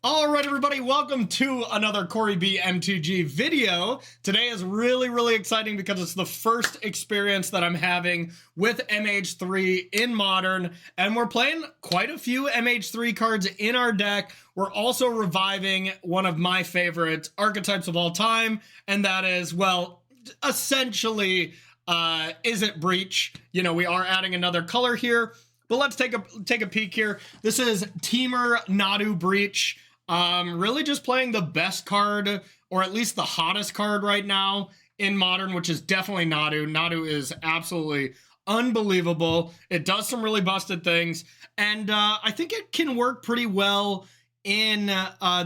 All right, everybody, welcome to another Corey B M2G video. Today is really exciting because it's the first experience that I'm having with MH3 in Modern, and we're playing quite a few MH3 cards in our deck. We're also reviving one of my favorite archetypes of all time, and that is, well, essentially, Is It Breach? You know, we are adding another color here, but let's take a peek here. This is TEMUR Nadu Breach. Really just playing the best card, or at least the hottest card right now in Modern, which is definitely Nadu. Nadu is absolutely unbelievable. It does some really busted things, and I think it can work pretty well in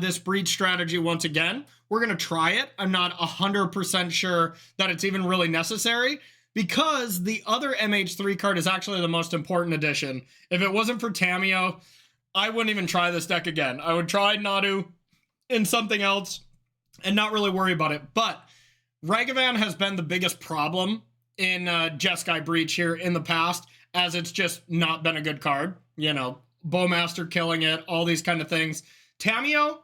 this Breach strategy once again. We're going to try it. I'm not 100% sure that it's even really necessary, because the other MH3 card is actually the most important addition. If it wasn't for Tamiyo, I wouldn't even try this deck again. I would try Nadu in something else and not really worry about it. But Ragavan has been the biggest problem in Jeskai Breach here in the past, as it's just not been a good card. You know, Bowmaster killing it, all these kind of things. Tamiyo,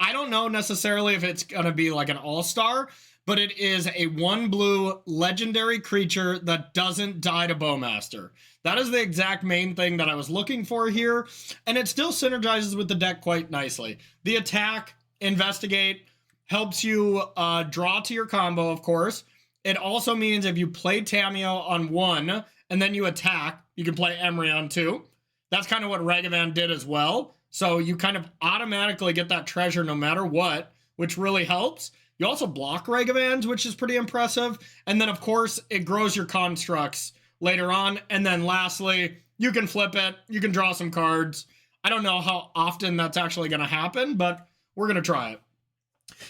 I don't know necessarily if it's going to be like an all-star, but it is a 1-blue legendary creature that doesn't die to Bowmaster. That is the exact main thing that I was looking for here, and it still synergizes with the deck quite nicely. The attack, investigate, helps you draw to your combo, of course. It also means if you play Tamiyo on 1, and then you attack, you can play Emery on 2. That's kind of what Ragavan did as well. So you kind of automatically get that treasure no matter what, which really helps. You also block Ragavans, which is pretty impressive. And then, of course, it grows your constructs later on. And then lastly, you can flip it. You can draw some cards. I don't know how often that's actually going to happen, but we're going to try it.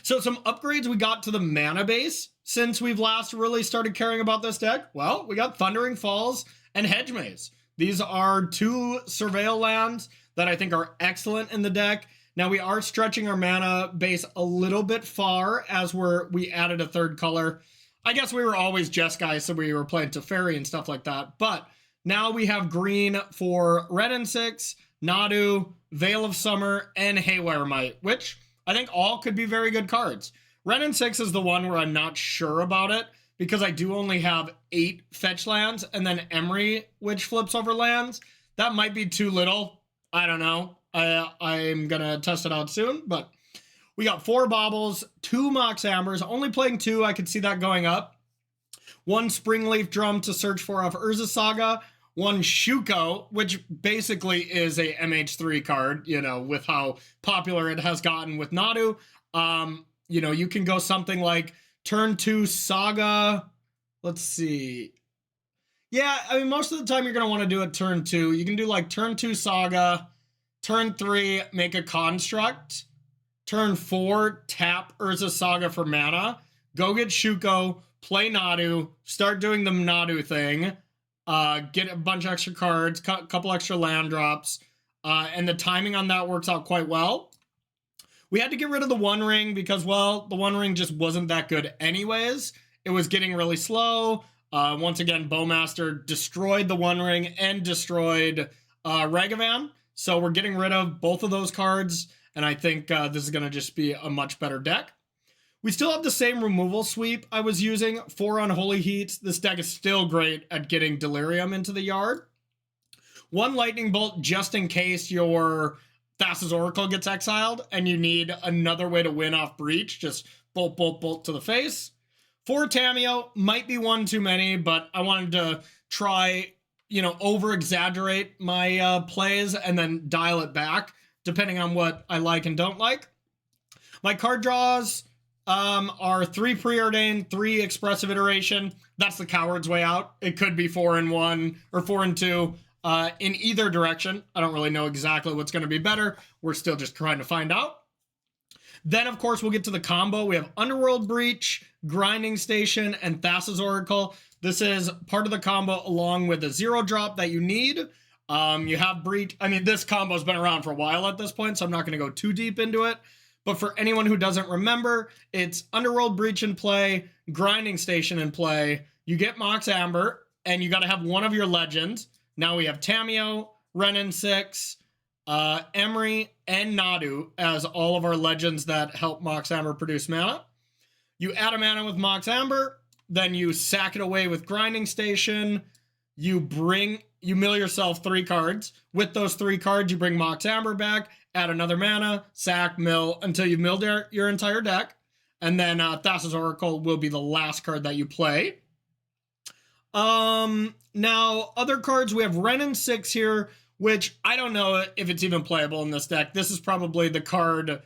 So some upgrades we got to the mana base since we've last really started caring about this deck. Well, we got Thundering Falls and Hedge Maze. These are 2 Surveil lands that I think are excellent in the deck. Now, we are stretching our mana base a little bit far as we added a 3rd color. I guess we were always Jeskai, so we were playing Teferi and stuff like that. But now we have green for Red and 6, Nadu, Veil of Summer, and Haywire Might, which I think all could be very good cards. Red and 6 is the one where I'm not sure about it, because I do only have 8 fetch lands, and then Emery, which flips over lands. That might be too little. I don't know. I'm going to test it out soon, but we got 4 Baubles, 2 Mox Ambers, only playing 2. I could see that going up. 1 Springleaf Drum to search for off Urza Saga. 1 Shuko, which basically is a MH3 card, you know, with how popular it has gotten with Nadu. You know, you can go something like turn 2 Saga. Let's see. Yeah, I mean, most of the time you're going to want to do it turn 2. You can do like turn 2 Saga, turn 3, make a construct, turn 4, tap Urza Saga for mana, go get Shuko, play Nadu, start doing the Nadu thing, get a bunch of extra cards, a couple extra land drops, and the timing on that works out quite well. We had to get rid of the One Ring because, well, the One Ring just wasn't that good anyways. It was getting really slow. Once again, Bowmaster destroyed the One Ring and destroyed Ragavan. So we're getting rid of both of those cards, and I think this is going to just be a much better deck. We still have the same removal sweep I was using, 4 Unholy Heats. This deck is still great at getting Delirium into the yard. 1 Lightning Bolt just in case your Thassa's Oracle gets exiled and you need another way to win off Breach. Just bolt, bolt, bolt to the face. 4 Tamiyo, might be 1 too many, but I wanted to try, you know, over-exaggerate my plays and then dial it back, depending on what I like and don't like. My card draws are 3 Preordained, 3 Expressive Iteration. That's the coward's way out. It could be 4 and 1 or 4 and 2 in either direction. I don't really know exactly what's going to be better. We're still just trying to find out. Then, of course, we'll get to the combo. We have Underworld Breach, Grinding Station, and Thassa's Oracle. This is part of the combo along with the 0-drop that you need. You have Breach. I mean, this combo's been around for a while at this point, so I'm not going to go too deep into it. But for anyone who doesn't remember, it's Underworld Breach in play, Grinding Station in play. You get Mox Amber, and you got to have one of your legends. Now we have Tamiyo, Renin 6, Emery, and Nadu as all of our legends that help Mox Amber produce mana. You add a mana with Mox Amber, then you sack it away with Grinding Station. You mill yourself 3 cards. With those 3 cards, you bring Mox Amber back, add another mana, sack, mill, until you've milled your entire deck. And then Thassa's Oracle will be the last card that you play. Now, other cards, we have Wrenn and 6 here, which I don't know if it's even playable in this deck. This is probably the card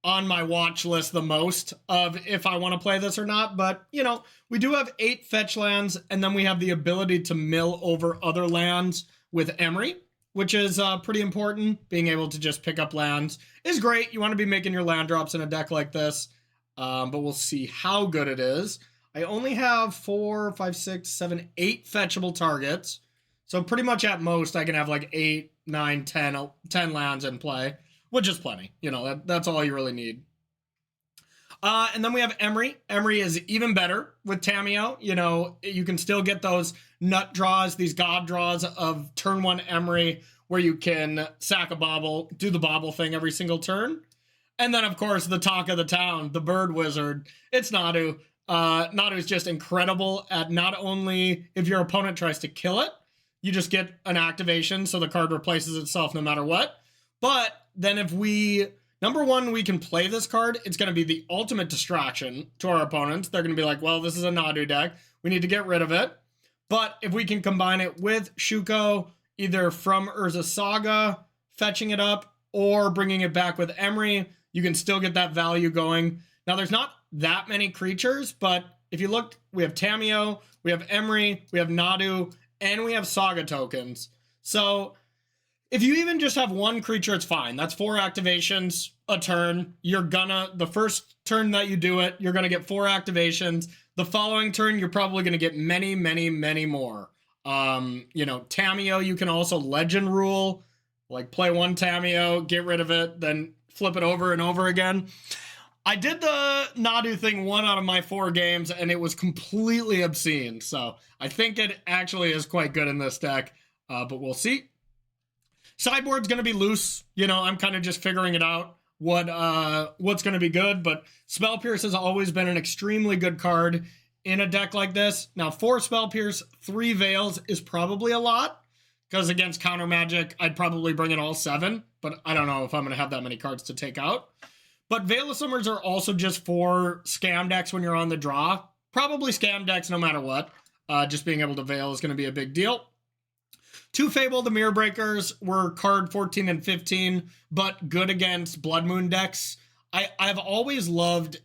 on my watch list the most of if I want to play this or not. But, you know, we do have 8 fetch lands, and then we have the ability to mill over other lands with Emery, which is pretty important. Being able to just pick up lands is great. You want to be making your land drops in a deck like this, but we'll see how good it is. I only have 4, 5, 6, 7, 8 fetchable targets. So pretty much at most, I can have like 8, 9, 10 lands in play, which is plenty. You know, that's all you really need. And then we have Emery. Emery is even better with Tamiyo. You know, you can still get those nut draws, these god draws of turn 1 Emery, where you can sack a bauble, do the bauble thing every single turn. And then, of course, the talk of the town, the bird wizard. It's Nadu. Nadu is just incredible at not only if your opponent tries to kill it, you just get an activation, so the card replaces itself no matter what. But then if number one, we can play this card, it's going to be the ultimate distraction to our opponents. They're going to be like, well, this is a Nadu deck. We need to get rid of it. But if we can combine it with Shuko, either from Urza's Saga, fetching it up, or bringing it back with Emery, you can still get that value going. Now, there's not that many creatures, but if you look, we have Tamiyo, we have Emery, we have Nadu, and we have Saga tokens. So if you even just have 1 creature, it's fine. That's 4 activations a turn. The first turn that you do it, you're gonna get 4 activations. The following turn, you're probably gonna get many, many, many more. You know, Tamiyo, you can also legend rule, like play 1 Tamiyo, get rid of it, then flip it over and over again. I did the Nadu thing 1 out of my 4 games, and it was completely obscene. So I think it actually is quite good in this deck, but we'll see. Sideboard's going to be loose. You know, I'm kind of just figuring it out, what's going to be good. But Spell Pierce has always been an extremely good card in a deck like this. Now, 4 Spell Pierce, 3 Veils is probably a lot, because against Counter Magic, I'd probably bring in all 7. But I don't know if I'm going to have that many cards to take out. But Veil of Summers are also just for scam decks when you're on the draw. Probably scam decks no matter what. Just being able to Veil is going to be a big deal. 2 Fable, the Mirror Breakers, were card 14 and 15, but good against Blood Moon decks. I've always loved,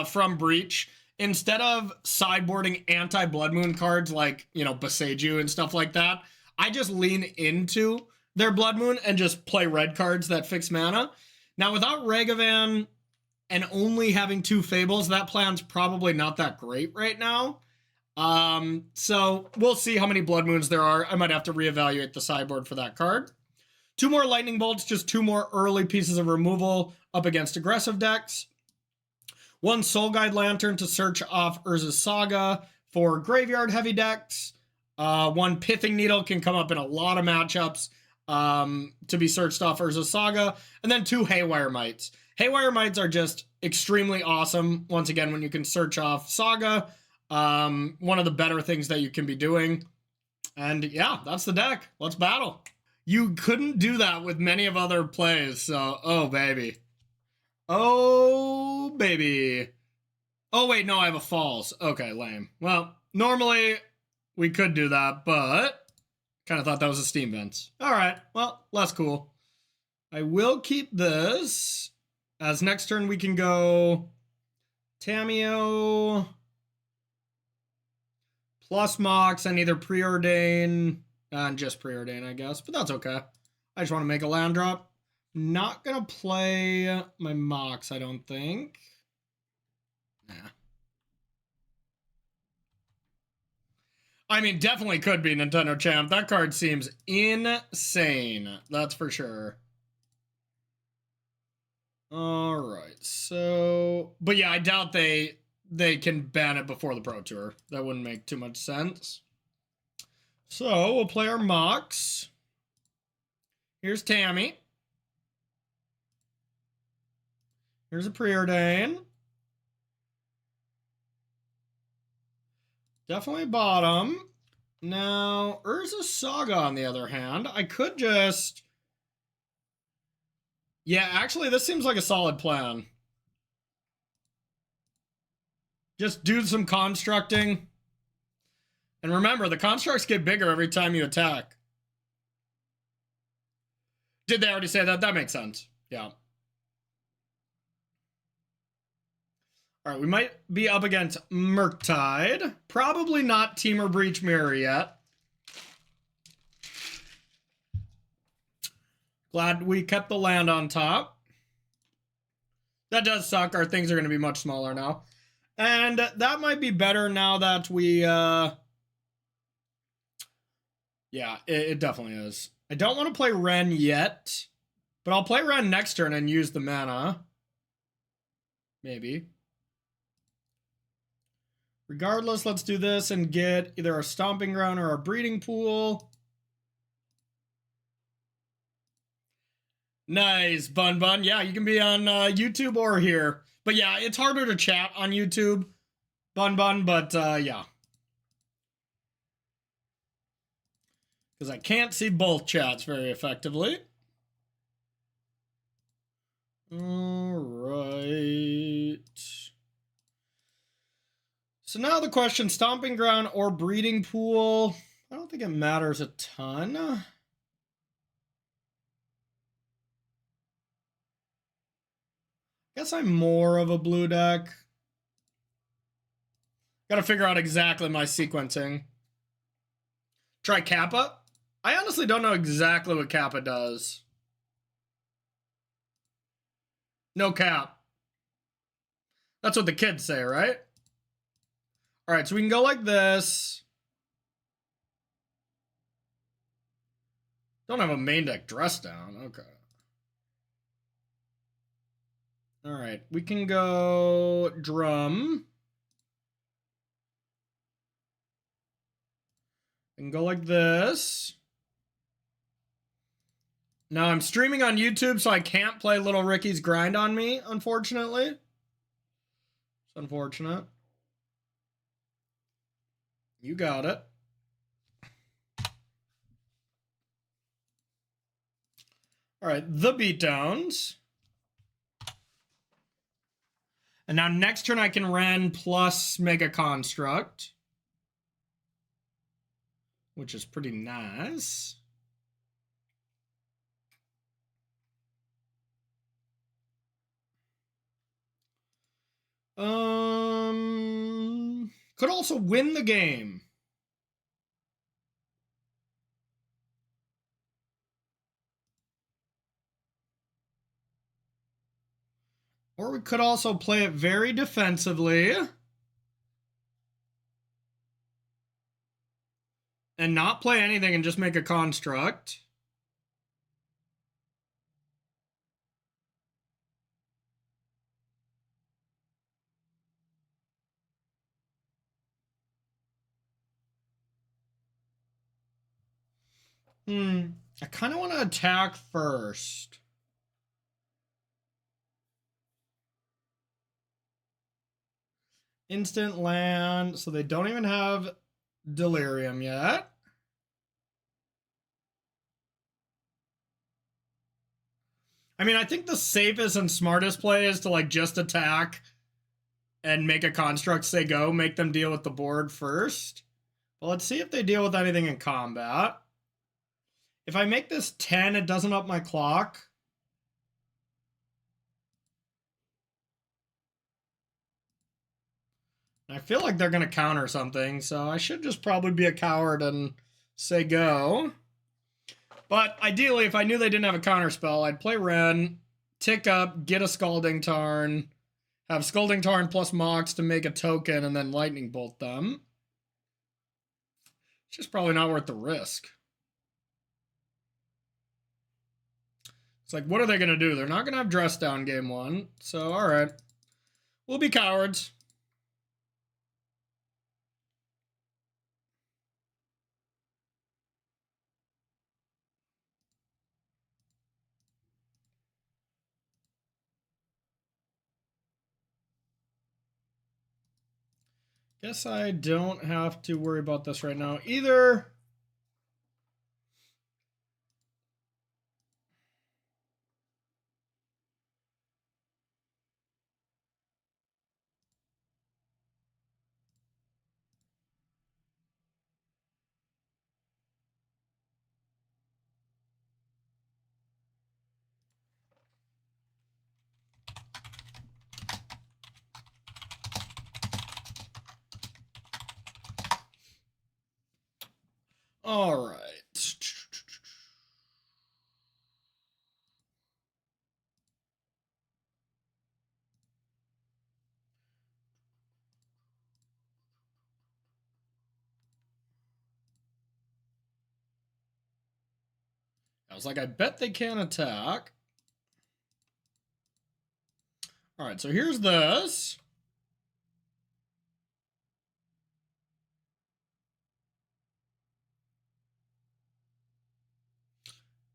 from Breach, instead of sideboarding anti-Blood Moon cards like, you know, Boseiju and stuff like that, I just lean into their Blood Moon and just play red cards that fix mana. Now, without Ragavan and only having 2 Fables, that plan's probably not that great right now. So we'll see how many Blood Moons there are. I might have to reevaluate the sideboard for that card. 2 more Lightning Bolts, just 2 more early pieces of removal up against aggressive decks. 1 Soul Guide Lantern to search off Urza's Saga for graveyard heavy decks. 1 Pithing Needle can come up in a lot of matchups. To be searched off Urza's Saga, and then 2 Haywire Mites. Haywire Mites are just extremely awesome, once again, when you can search off Saga. One of the better things that you can be doing. And yeah, that's the deck. Let's battle. You couldn't do that with many of other plays, so, oh baby. Oh baby. Oh wait, no, I have a Falls. Okay, lame. Well, normally we could do that, but kind of thought that was a Steam Vents. All right, well, less cool. I will keep this, as next turn we can go Tamiyo plus Mox and either Preordain, and just Preordain, I guess, but that's okay. I just want to make a land drop. Not going to play my Mox, I don't think. Nah. I mean, definitely could be Nintendo Champ. That card seems insane. That's for sure. All right, so... But yeah, I doubt they can ban it before the Pro Tour. That wouldn't make too much sense. So, we'll play our Mox. Here's Tammy. Here's a preordain. Definitely bottom. Now, Urza Saga, on the other hand, I could just... Yeah, actually, this seems like a solid plan. Just do some constructing. And remember, the constructs get bigger every time you attack. Did they already say that? That makes sense. Yeah. All right, we might be up against Murktide. Probably not TEMUR Breach Mirror yet. Glad we kept the land on top. That does suck. Our things are going to be much smaller now. And that might be better now that we... Yeah, it definitely is. I don't want to play Ren yet. But I'll play Ren next turn and use the mana. Maybe. Regardless, let's do this and get either a Stomping Ground or a Breeding Pool. Nice, Bun Bun. Yeah, you can be on YouTube or here. But yeah, it's harder to chat on YouTube, Bun Bun, but yeah. Because I can't see both chats very effectively. All right. So now the question, Stomping Ground or Breeding Pool? I don't think it matters a ton. Guess I'm more of a blue deck. Gotta figure out exactly my sequencing. Try Kappa? I honestly don't know exactly what Kappa does. No cap. That's what the kids say, right? All right, so we can go like this. Don't have a main deck dress down. Okay. All right, we can go drum. We can go like this. Now I'm streaming on YouTube, so I can't play Little Ricky's Grind on me, unfortunately. It's unfortunate. You got it. All right, the beatdowns. And now next turn I can Ren plus make a construct, which is pretty nice. Could also win the game. Or we could also play it very defensively and not play anything and just make a construct. I kind of want to attack first. Instant land, so they don't even have Delirium yet. I mean, I think the safest and smartest play is to like just attack and make a construct say go, make them deal with the board first. But let's see if they deal with anything in combat. If I make this 10, it doesn't up my clock. I feel like they're going to counter something, so I should just probably be a coward and say go. But ideally, if I knew they didn't have a counter spell, I'd play Ren, tick up, get a Scalding Tarn, have Scalding Tarn plus Mox to make a token, and then Lightning Bolt them. It's just probably not worth the risk. It's like, what are they going to do? They're not going to have Dress Down game one. So, all right. We'll be cowards. Guess I don't have to worry about this right now either. All right. I was like, I bet they can attack. All right, so here's this.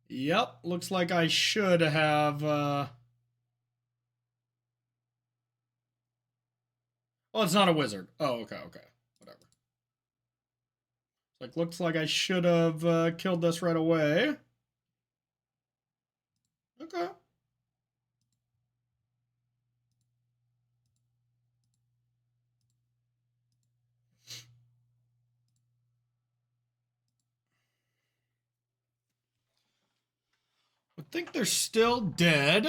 Yep, looks like I should have... Oh, it's not a wizard. Oh, okay, whatever. Like, looks like I should have killed this right away. Okay. I think they're still dead.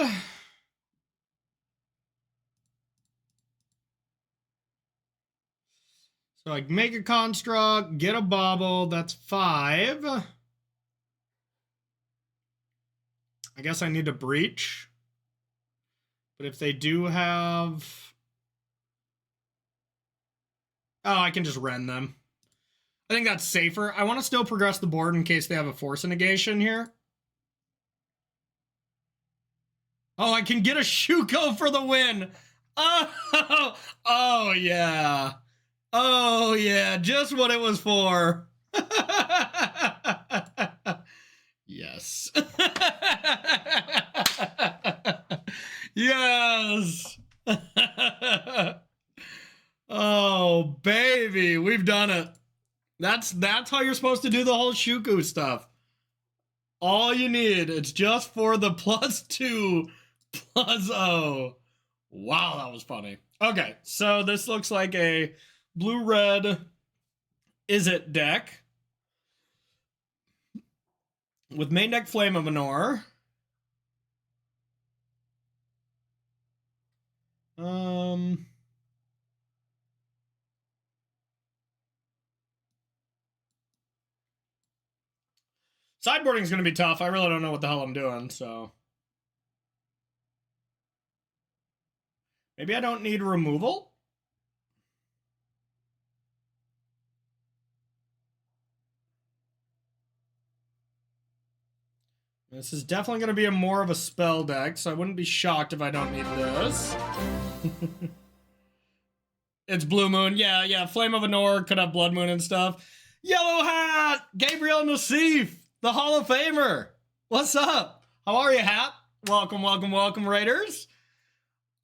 So I make a construct, get a bauble, that's 5. I guess I need to breach. But if they do have... Oh, I can just rend them. I think that's safer. I want to still progress the board in case they have a force negation here. Oh, I can get a Shuko for the win. Oh yeah. Oh yeah, just what it was for. Yes. Yes. Oh, baby, we've done it. That's how you're supposed to do the whole Shuku stuff. All you need, it's just for the +2, +0. Wow, that was funny. Okay, so this looks like a blue-red Is-It deck with main deck Flame of Manor. Sideboarding is going to be tough. I really don't know what the hell I'm doing, so... Maybe I don't need removal? This is definitely going to be more of a spell deck, so I wouldn't be shocked if I don't need this. It's Blue Moon. Yeah. Flame of Anor could have Blood Moon and stuff. Yellow Hat! Gabriel Nassif, the Hall of Famer. What's up? How are you, Hat? Welcome, Raiders.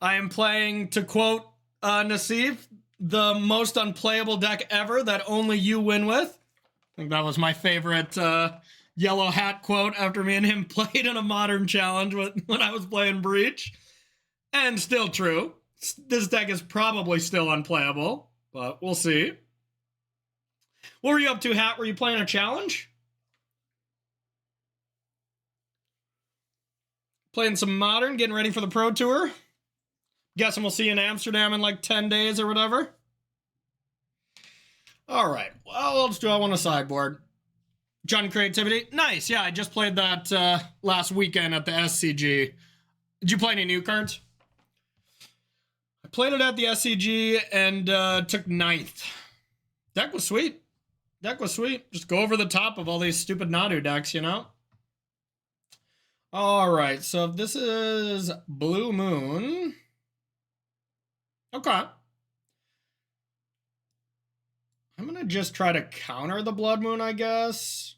I am playing, to quote Nassif, the most unplayable deck ever that only you win with. I think that was my favorite Yellow Hat quote after me and him played in a Modern Challenge when I was playing Breach. And still true. This deck is probably still unplayable, but we'll see. What were you up to, Hat? Were you playing a challenge? Playing some Modern, getting ready for the Pro Tour? Guessing we'll see you in Amsterdam in like 10 days or whatever? All right. Well, what else do I want to sideboard? Jund Creativity. Nice. Yeah, I just played that last weekend at the SCG. Did you play any new cards? I played it at the SCG and took 9th. Deck was sweet. Just go over the top of all these stupid Nadu decks, you know? All right. So if this is Blue Moon... Okay. I'm going to just try to counter the Blood Moon, I guess.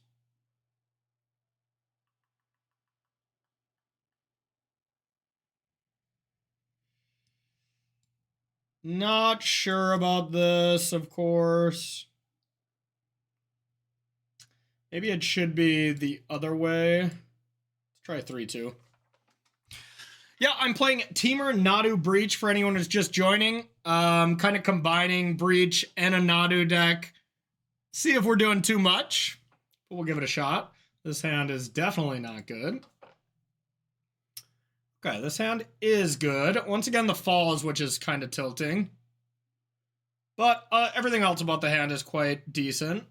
Not sure about this, of course. Maybe it should be the other way. Let's try 3-2. Yeah, I'm playing TEMUR Nadu Breach for anyone who's just joining. Kind of combining Breach and a Nadu deck. See if we're doing too much. But we'll give it a shot. This hand is definitely not good. Okay, this hand is good. Once again, the falls, which is kind of tilting. But everything else about the hand is quite decent.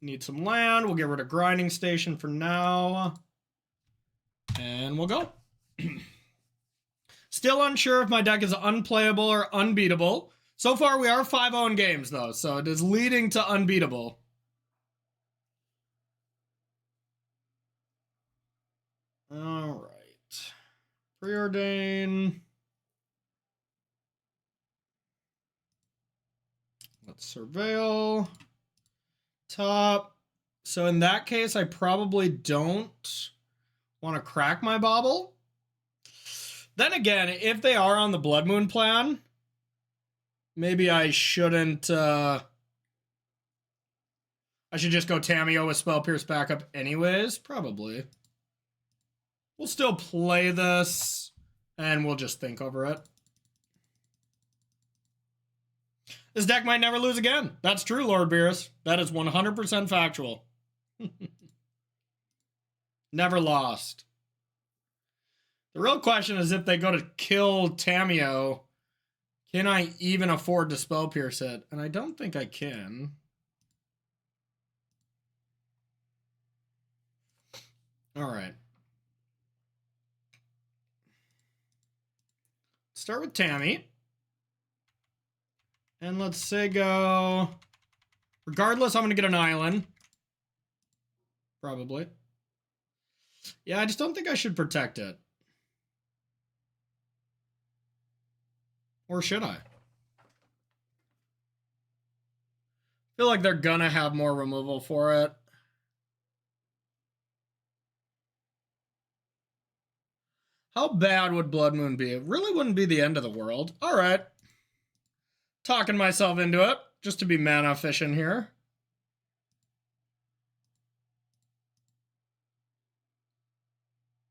Need some land. We'll get rid of Grinding Station for now. And we'll go. Still unsure if my deck is unplayable or unbeatable. So far, we are 5-0 in games, though, so it is leading to unbeatable. All right. Preordain. Let's surveil. Top. So in that case, I probably don't want to crack my bobble. Then again, if they are on the Blood Moon plan, maybe I shouldn't, I should just go Tamiyo with Spell Pierce backup anyways, probably. We'll still play this, and we'll just think over it. This deck might never lose again. That's true, Lord Beerus. That is 100% factual. Never lost. The real question is if they go to kill Tamiyo, can I even afford to Spell Pierce it? And I don't think I can. All right. Start with Tammy. And let's say go... Regardless, I'm going to get an island. Probably. Yeah, I just don't think I should protect it. Or should I? Feel like they're gonna have more removal for it. How bad would Blood Moon be? It really wouldn't be the end of the world. All right. Talking myself into it, just to be mana efficient here.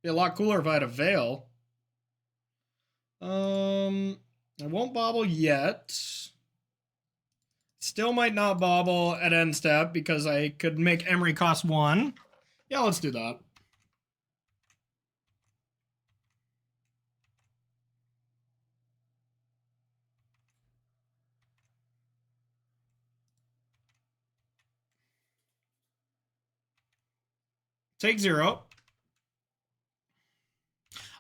Be a lot cooler if I had a Veil. I won't bobble yet. Still might not bobble at end step because I could make Emery cost 1. Yeah, let's do that. Take 0.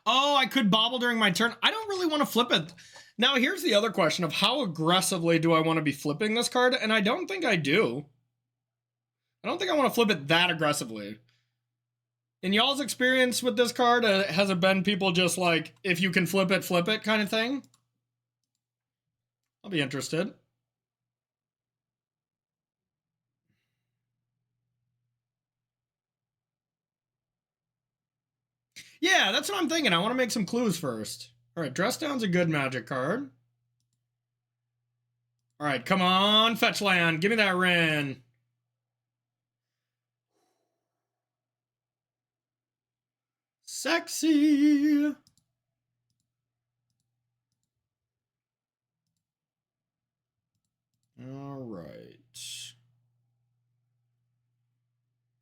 Oh, I could bobble during my turn. I don't really want to flip it. Now, here's the other question of how aggressively do I want to be flipping this card? And I don't think I do. I don't think I want to flip it that aggressively. In y'all's experience with this card, has it been people just like, if you can flip it kind of thing? I'll be interested. Yeah, that's what I'm thinking. I want to make some clues first. All right, Dress Down's a good Magic card. All right, come on, fetch land. Give me that Rin. Sexy. All right.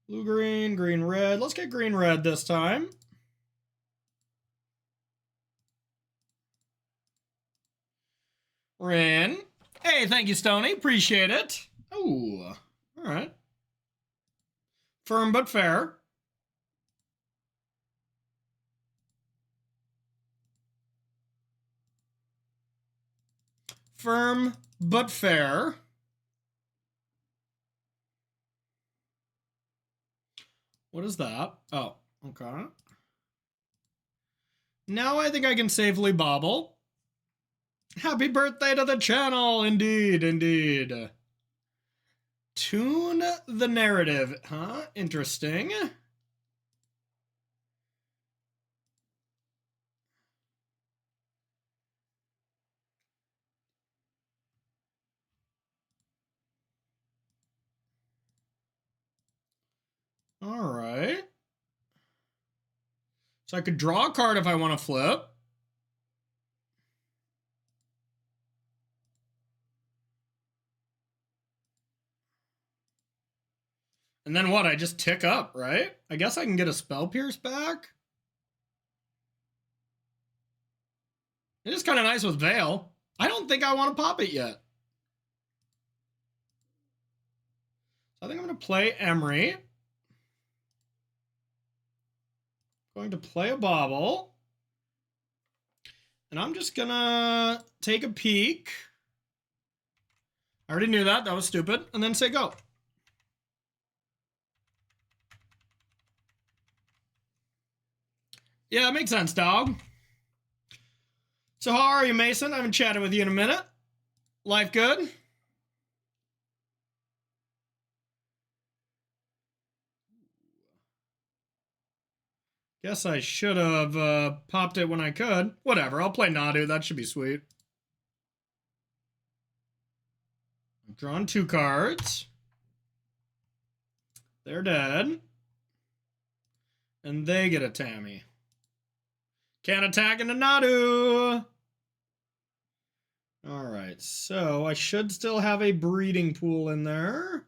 Blue, green, green, red. Let's get green, red this time. Rin. Hey, thank you, Stony. Appreciate it. Oh, all right. Firm but fair. Firm but fair. What is that? Oh, okay. Now I think I can safely bobble. Happy birthday to the channel. Indeed, indeed. Tune the narrative. Huh? Interesting. All right. So I could draw a card if I want to flip. And then what? I just tick up, right? I guess I can get a Spell Pierce back. It is kind of nice with Veil. I don't think I want to pop it yet. So I think I'm going to play Emery. Going to play a Bauble. And I'm just going to take a peek. I already knew that. That was stupid. And then say go. Yeah, it makes sense, dog. So how are you, Mason? I haven't chatted with you in a minute. Life good? Guess I should have popped it when I could. Whatever, I'll play Nadu. That should be sweet. I've drawn 2 cards. They're dead. And they get a Tammy. Can't attack into Nadu. Alright, so I should still have a breeding pool in there.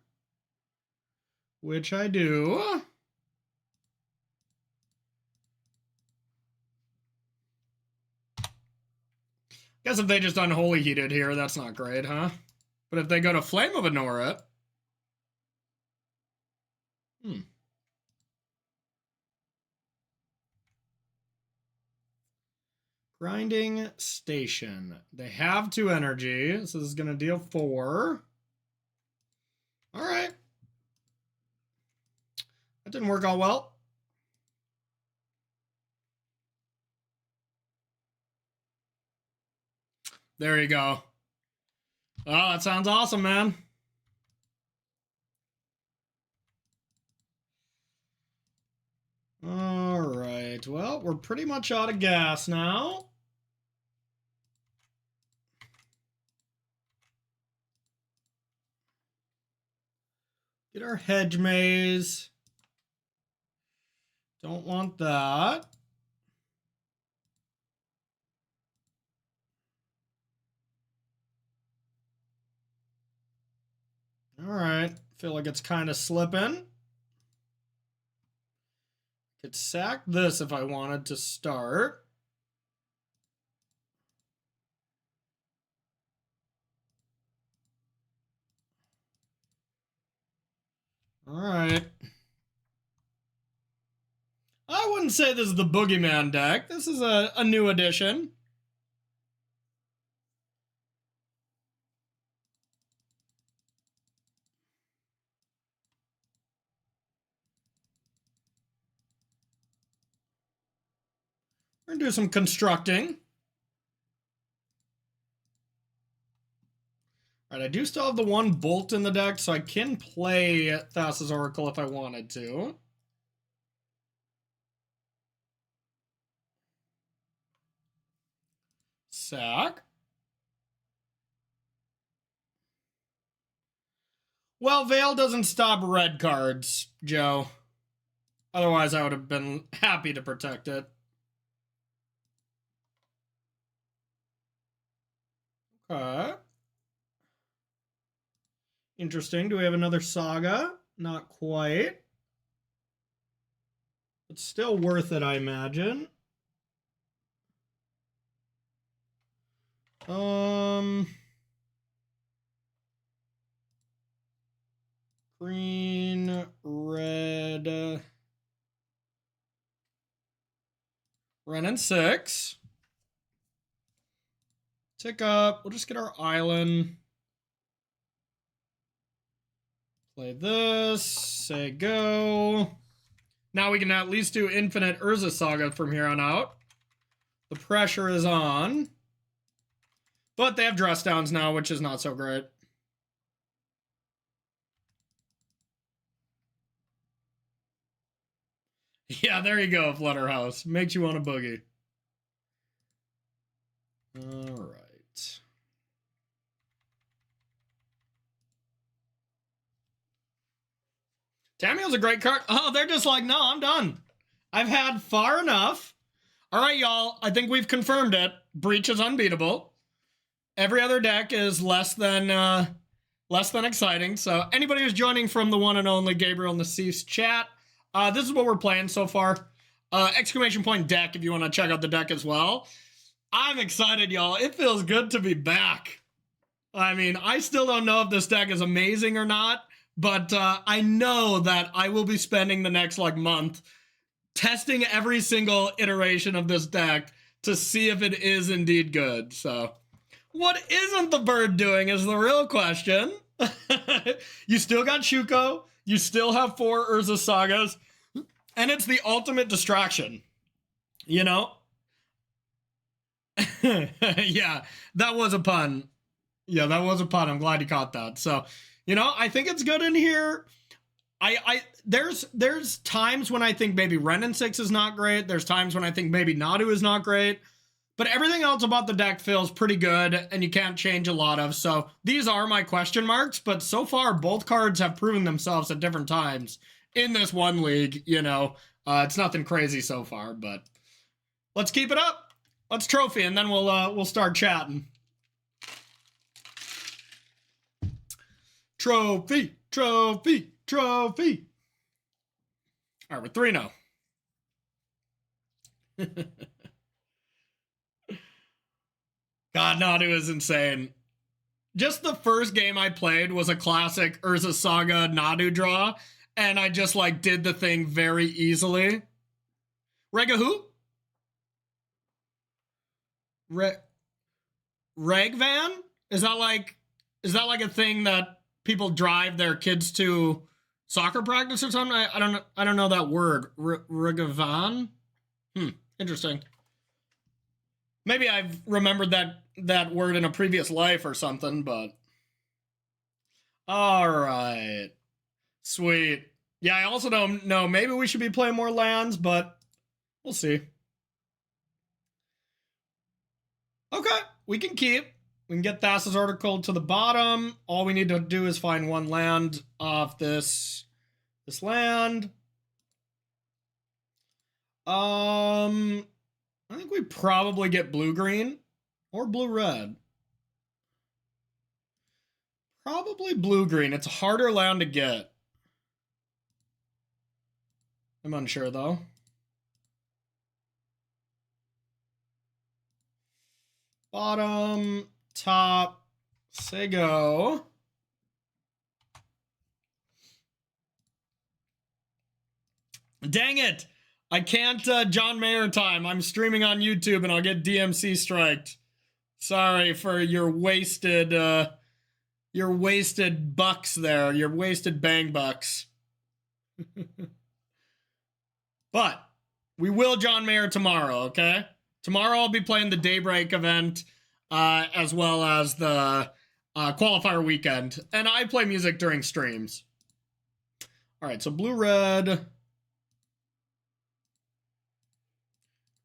Which I do. Guess if they just Unholy Heated here, that's not great, huh? But if they go to Flame of Anora... Grinding Station. They have 2 energy, so this is going to deal 4. Alright. That didn't work out well. There you go. Oh, that sounds awesome, man. Alright, well, we're pretty much out of gas now. Get our Hedge Maze. Don't want that. Alright, feel like it's kind of slipping. Could sack this if I wanted to start. Alright. I wouldn't say this is the Boogeyman deck. This is a new addition. We're gonna do some constructing. Alright, I do still have the 1 Bolt in the deck, so I can play Thassa's Oracle if I wanted to. Sack. Well, Veil doesn't stop red cards, Joe. Otherwise, I would have been happy to protect it. Okay. Interesting. Do we have another Saga? Not quite. But still worth it, I imagine. Green, red. Ren and 6. Tick up. We'll just get our island. Play this. Say go. Now we can at least do Infinite Urza Saga from here on out. The pressure is on. But they have dress downs now, which is not so great. Yeah, there you go, Flutterhouse. Makes you want a boogie. All right. Samuel's a great card. Oh, they're just like, no, I'm done. I've had far enough. All right, y'all. I think we've confirmed it. Breach is unbeatable. Every other deck is less than exciting. So anybody who's joining from the one and only Gabriel Nassif's chat, this is what we're playing so far. Exclamation point deck if you want to check out the deck as well. I'm excited, y'all. It feels good to be back. I mean, I still don't know if this deck is amazing or not, but I know that I will be spending the next month testing every single iteration of this deck to see if it is indeed good. So what isn't the bird doing is the real question. You still got Shuko, you still have 4 Urza Sagas, and it's the ultimate distraction, you know? Yeah, that was a pun. Yeah, that was a pun. I'm glad you caught that. So, you know, I think it's good in here. There's times when I think maybe Ren and 6 is not great. There's times when I think maybe Nadu is not great. But everything else about the deck feels pretty good, and you can't change a lot of. So these are my question marks, but so far both cards have proven themselves at different times in this one league, you know. It's nothing crazy so far, but let's keep it up. Let's trophy, and then we'll start chatting. Trophy, trophy, trophy. All right, we're 3-0. God, Nadu is insane. Just the first game I played was a classic Urza Saga Nadu draw, and I just did the thing very easily. Rega who? Regvan? Is that like a thing that people drive their kids to soccer practice or something? I don't know that word. Regavan? Interesting. Maybe I've remembered that word in a previous life or something, but all right. Sweet. Yeah, I also don't know. Maybe we should be playing more lands, but we'll see. Okay, we can keep. We can get Thassa's Article to the bottom. All we need to do is find one land off this land. I think we probably get blue-green or blue-red. Probably blue-green. It's a harder land to get. I'm unsure, though. Bottom, top, say go. Dang it! I can't John Mayer time. I'm streaming on YouTube and I'll get DMC striked. Sorry for your wasted bucks there. Your wasted bang bucks. But we will John Mayer tomorrow, okay? Tomorrow I'll be playing the Daybreak event as well as the qualifier weekend. And I play music during streams. All right, so blue-red.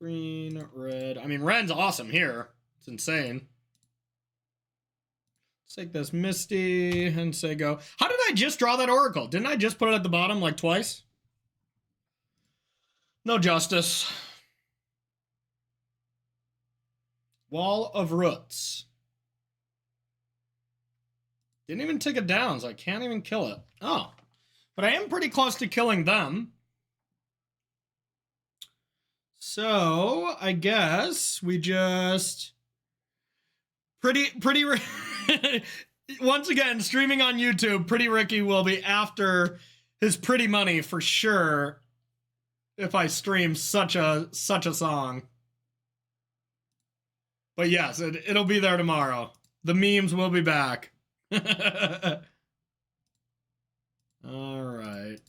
Green, red. I mean, Ren's awesome here. It's insane. Let's take this Misty and say go. How did I just draw that Oracle? Didn't I just put it at the bottom twice? No justice. Wall of Roots. Didn't even take it down, so I can't even kill it. Oh. But I am pretty close to killing them. So, I guess we just... Pretty... Once again, streaming on YouTube, Pretty Ricky will be after his pretty money for sure if I stream such a song. But yes, it'll be there tomorrow. The memes will be back. All right.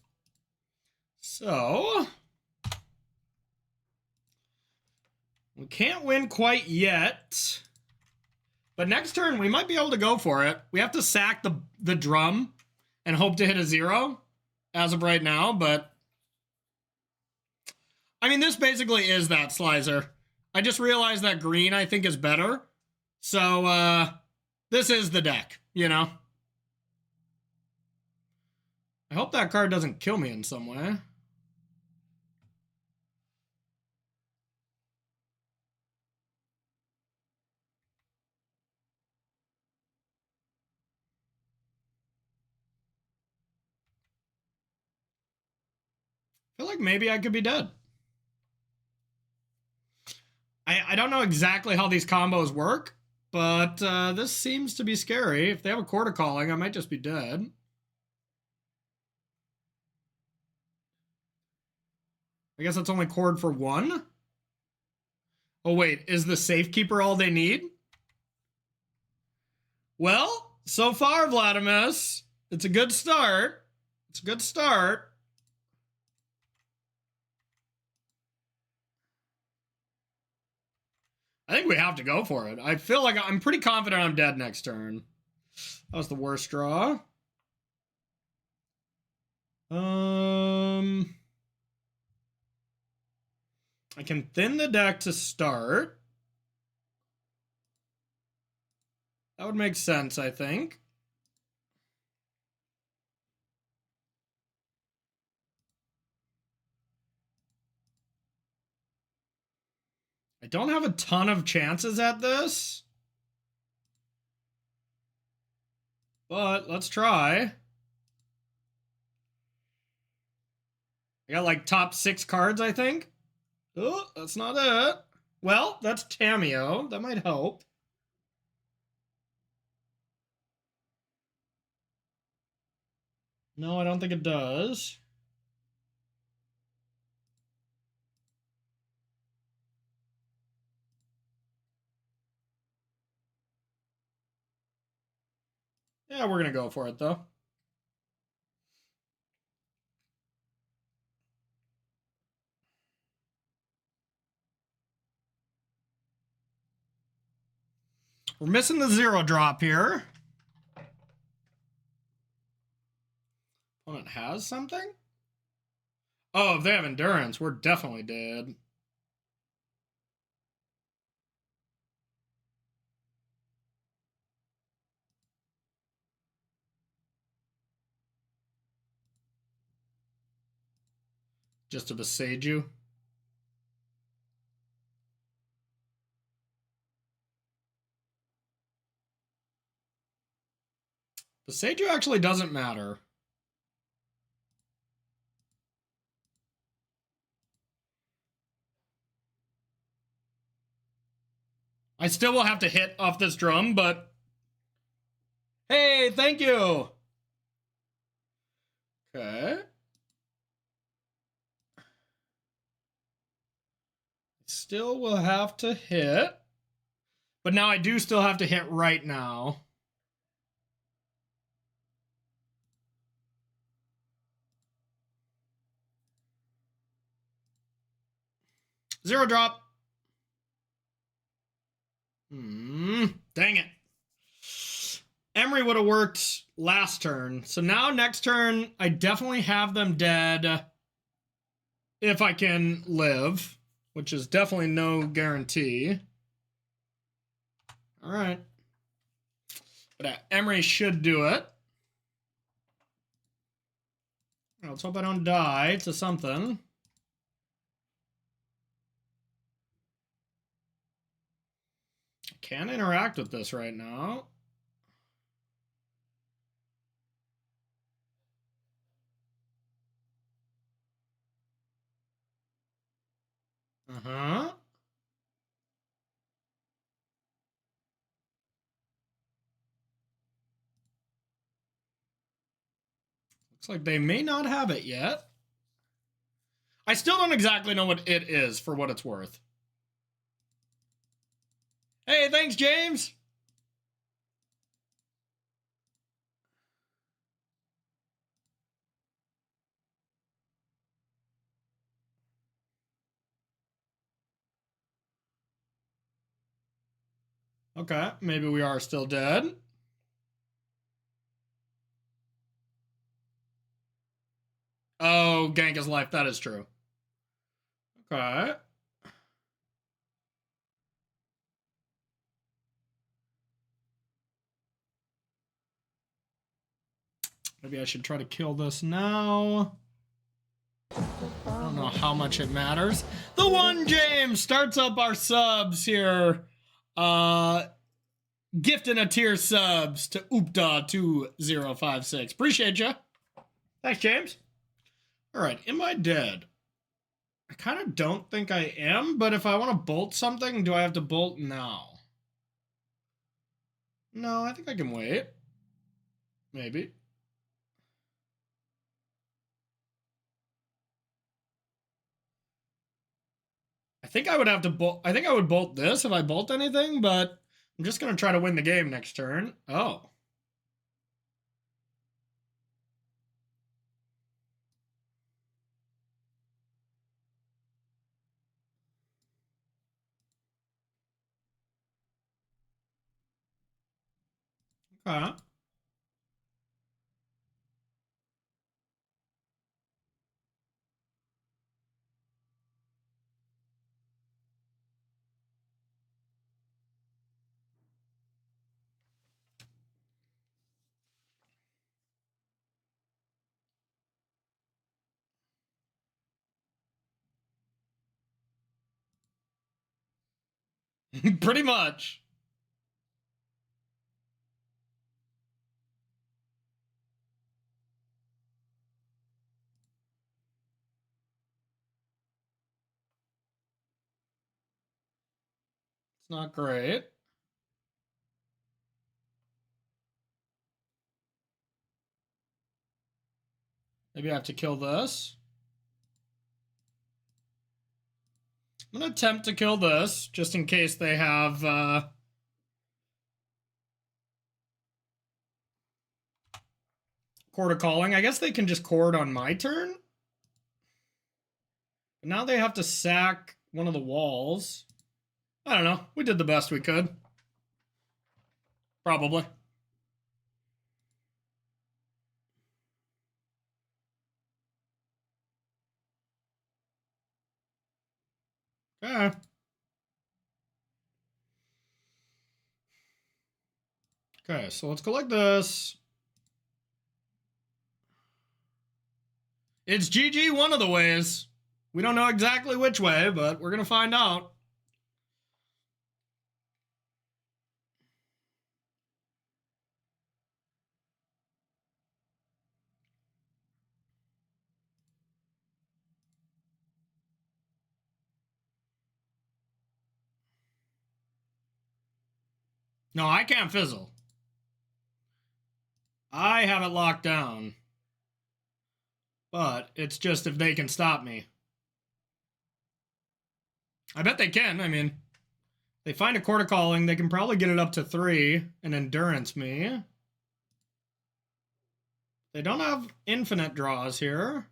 So... we can't win quite yet. But next turn, we might be able to go for it. We have to sack the drum and hope to hit a 0 as of right now, but... I mean, this basically is that Slicer. I just realized that green, I think, is better. So, this is the deck, you know? I hope that card doesn't kill me in some way. I feel like maybe I could be dead. I don't know exactly how these combos work, but this seems to be scary. If they have a Quarter Calling, I might just be dead. I guess that's only cord for one. Oh, wait. Is the Safekeeper all they need? Well, so far, Vladimis, it's a good start. It's a good start. I think we have to go for it. I feel like I'm pretty confident I'm dead next turn. That was the worst draw. I can thin the deck to start. That would make sense, I think. I don't have a ton of chances at this, but let's try. I got like top 6 cards, I think. Oh, that's not it. Well, that's Tamiyo. That might help. No, I don't think it does. Yeah, we're going to go for it, though. We're missing the 0 drop here. Opponent has something? Oh, if they have Endurance, we're definitely dead. Just to beside you. Beside you actually doesn't matter. I still will have to hit off this drum, but... Hey, thank you! Okay. Still will have to hit. But now I do still have to hit right now. Zero drop. Dang it. Emery would have worked last turn. So now next turn, I definitely have them dead if I can live, which is definitely no guarantee. All right. But Emery should do it. Let's hope I don't die to something. I can't interact with this right now. Uh-huh. Looks like they may not have it yet. I still don't exactly know what it is, for what it's worth. Hey, thanks, James! Okay, maybe we are still dead. Oh, gank his life. That is true. Okay. Maybe I should try to kill this now. I don't know how much it matters. The one James starts up our subs here. Gifting a tier subs to Oopda2056. Appreciate you. Thanks, James. All right, am I dead? I kind of don't think I am, but if I want to bolt something, do I have to bolt now? No, I think I can wait. Maybe. I think I would have to bolt. I think I would bolt this if I bolt anything, but I'm just going to try to win the game next turn. Oh. Okay. Pretty much. It's not great. Maybe I have to kill this. I'm going to attempt to kill this, just in case they have... Chord of Calling. I guess they can just chord on my turn. But now they have to sack one of the walls. I don't know. We did the best we could. Probably. Okay. Okay, so let's go like this. It's GG one of the ways. We don't know exactly which way, but we're going to find out. No, I can't fizzle. I have it locked down. But it's just if they can stop me. I bet they can. I mean, they find a Chord of Calling. They can probably get it up to 3 and endurance me. They don't have infinite draws here.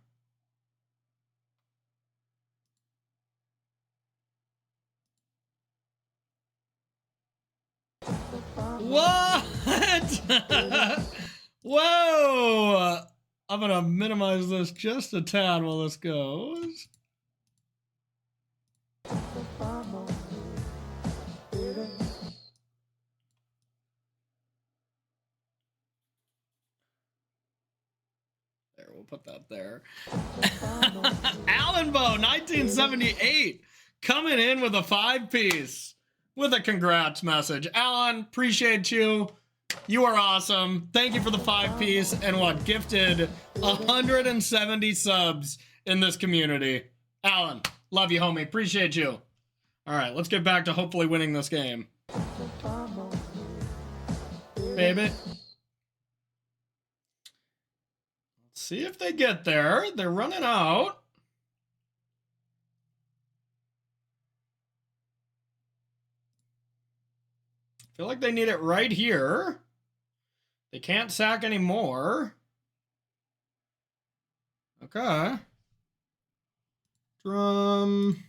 What? Whoa! I'm gonna minimize this just a tad while this goes. There, we'll put that there. Alan Bow, 1978, coming in with a 5-piece with a congrats message. Alan, appreciate you. You are awesome. Thank you for the 5-piece and what, gifted 170 subs in this community. Alan, love you, homie. Appreciate you. All right, let's get back to hopefully winning this game. Baby. Let's see if they get there. They're running out. Feel like they need it right here. They can't sack anymore. Okay. Drum.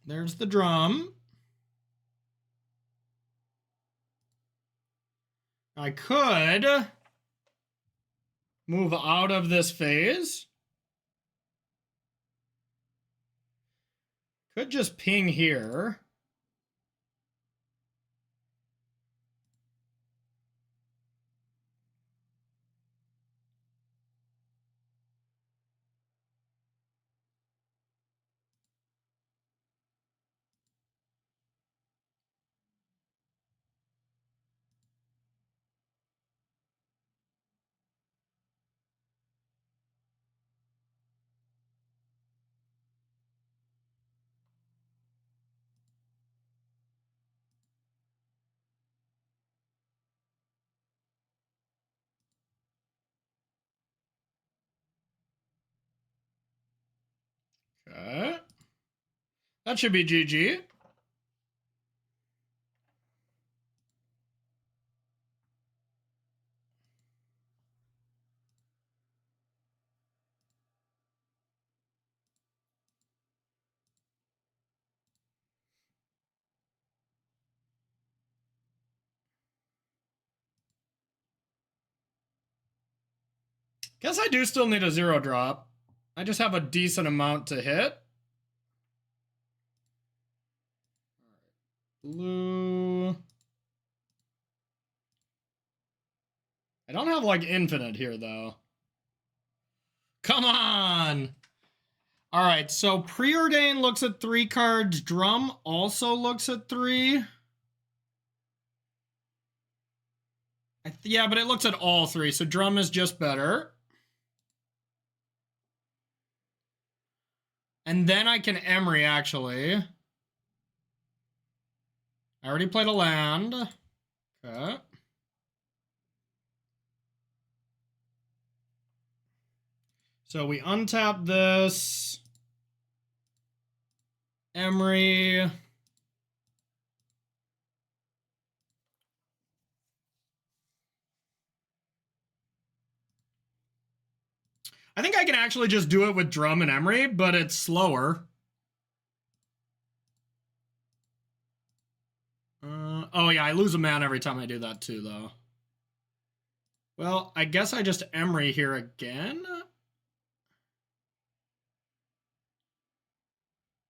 There's the drum. I could move out of this phase. Could just ping here. That should be GG. Guess I do still need a 0 drop. I just have a decent amount to hit. Blue. I don't have like infinite here though. Come on. All right, so Preordain looks at 3 cards. Drum also looks at 3. Yeah, but it looks at all 3, so Drum is just better. And then I can Emery, actually. I already played a land. Okay. So we untap this. Emery. I think I can actually just do it with Drum and Emery, but it's slower. Oh yeah, I lose a man every time I do that too, though. Well, I guess I just Emery here again.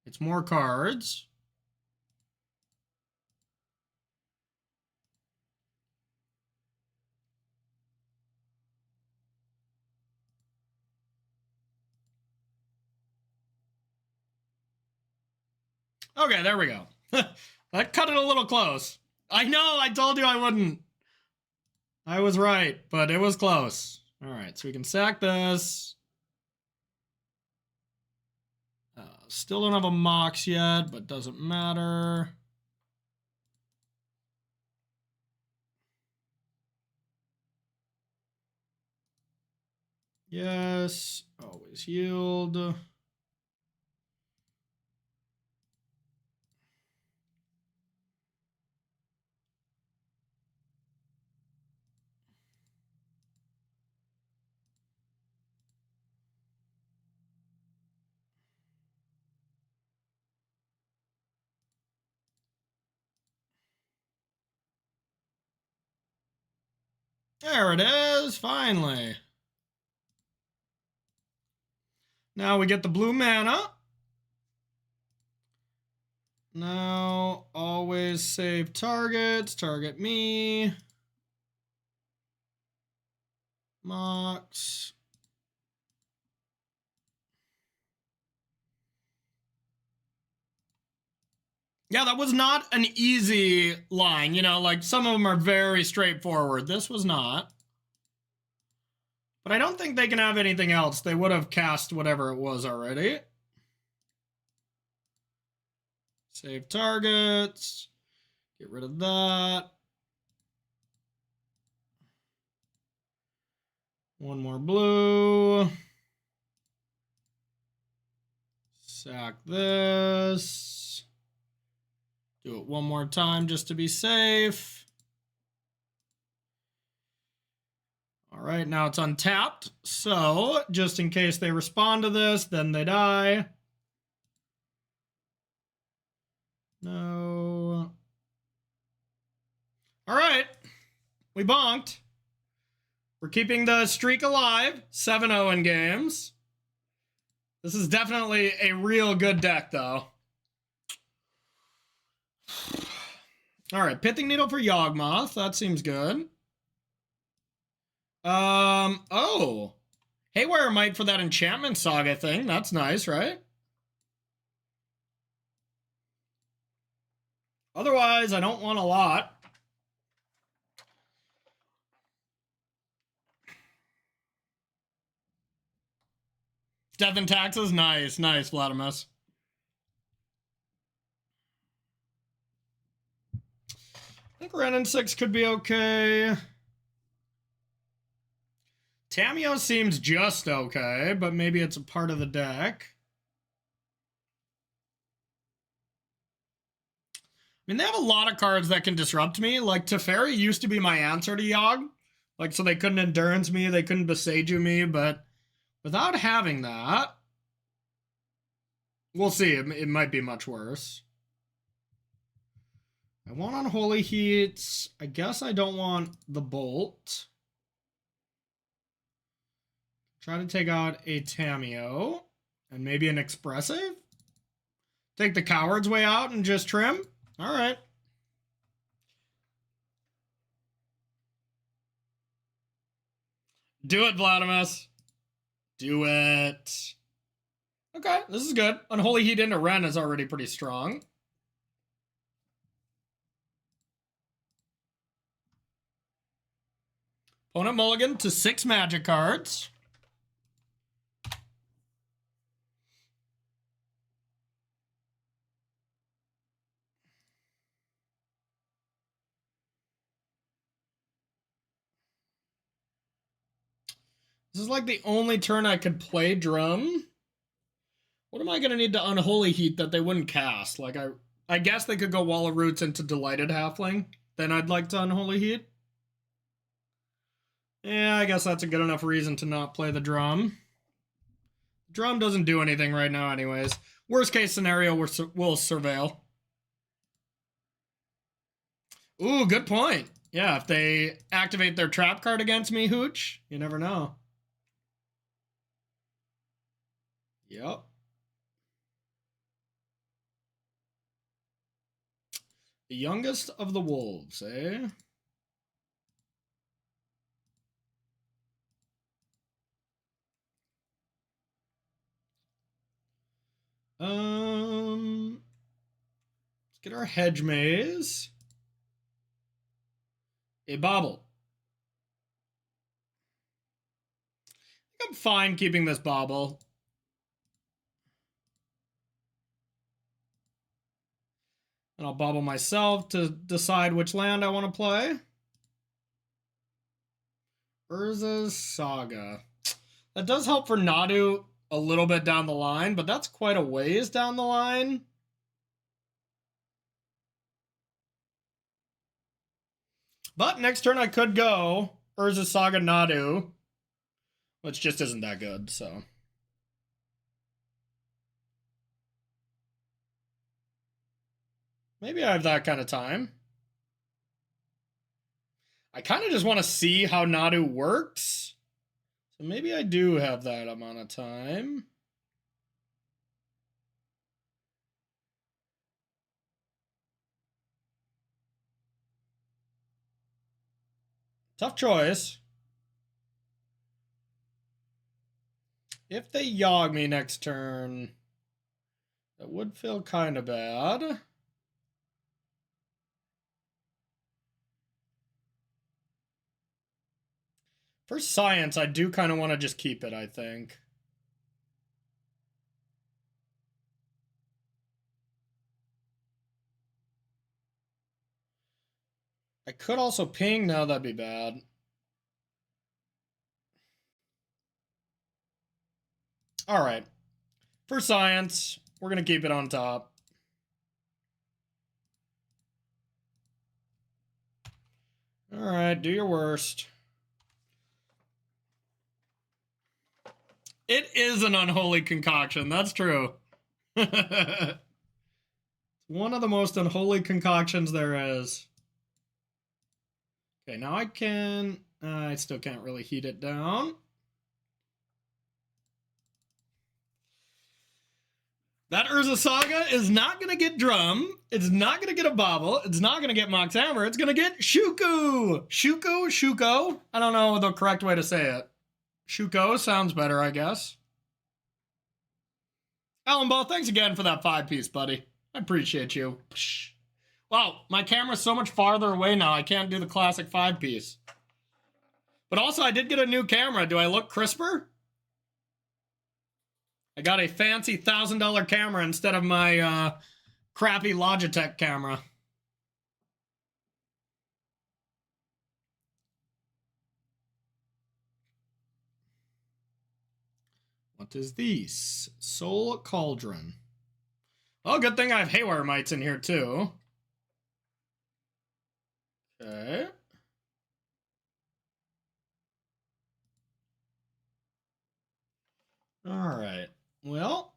It's more cards. Okay, there we go. That cut it a little close. I know, I told you I wouldn't. I was right, but it was close. All right, so we can sack this. Still don't have a Mox yet, but doesn't matter. Yes, always yield. There it is, finally. Now we get the blue mana. Now, always save targets. Target me. Mox. Yeah, that was not an easy line. You know, like some of them are very straightforward. This was not. But I don't think they can have anything else. They would have cast whatever it was already. Save targets. Get rid of that. One more blue. Sack this. Do it one more time just to be safe. All right, now it's untapped. So, just in case they respond to this, then they die. No. All right, we bonked. We're keeping the streak alive, 7-0 in games. This is definitely a real good deck, though. All right, Pithing Needle for Yagmoth. That seems good. Oh. Haywire Might for that Enchantment Saga thing. That's nice, right? Otherwise, I don't want a lot. Death and Taxes. Nice, nice, Vladimus. I think Ren and 6 could be okay. Tamiyo seems just okay, but maybe it's a part of the deck. mean, they have a lot of cards that can disrupt me. Like, Teferi used to be my answer to Yogg. Like, so they couldn't Endurance me, they couldn't Beseiju me, but without having that, we'll see. It might be much worse. I want Unholy Heats. I guess I don't want the Bolt. Try to take out a Tameo. And maybe an Expressive? Take the Coward's Way out and just trim? Alright. Do it, Vladimus. Do it. Okay, this is good. Unholy Heat into Ren is already pretty strong. Opponent mulligan to 6 magic cards. This is like the only turn I could play Drum. What am I going to need to Unholy Heat that they wouldn't cast? Like, I guess they could go Wall of Roots into Delighted Halfling. Then I'd like to Unholy Heat. Yeah, I guess that's a good enough reason to not play the Drum. Drum doesn't do anything right now anyways. Worst case scenario, we'll Surveil. Ooh, good point. Yeah, if they activate their trap card against me, Hooch, you never know. Yep. The youngest of the wolves, eh? Let's get our Hedge Maze. A Bobble. I think I'm fine keeping this Bobble. And I'll Bobble myself to decide which land I want to play. Urza's Saga. That does help for Nadu a little bit down the line, but that's quite a ways down the line. But next turn I could go Urza's Saga Nadu, which just isn't that good, so. Maybe I have that kind of time. I kind of just want to see how Nadu works. So maybe I do have that amount of time. Tough choice. If they Yogg me next turn, that would feel kind of bad. For Science, I do kind of want to just keep it, I think. I could also ping now, that'd be bad. All right. For Science, we're going to keep it on top. All right, do your worst. It is an unholy concoction, that's true. It's one of the most unholy concoctions there is. Okay, now I can... I still can't really heat it down. That Urza Saga is not going to get Drum. It's not going to get a Bobble. It's not going to get Mox Hammer. It's going to get Shuku. Shuko. I don't know the correct way to say it. Shuko sounds better, I guess. Alan Ball, thanks again for that 5-piece, buddy. I appreciate you. Psh. Wow, my camera's so much farther away now, I can't do the classic 5-piece. But also, I did get a new camera. Do I look crisper? I got a fancy $1,000 camera instead of my crappy Logitech camera. What is this? Soul Cauldron. Oh, good thing I have Haywire Mites in here, too. Okay. All right. Well.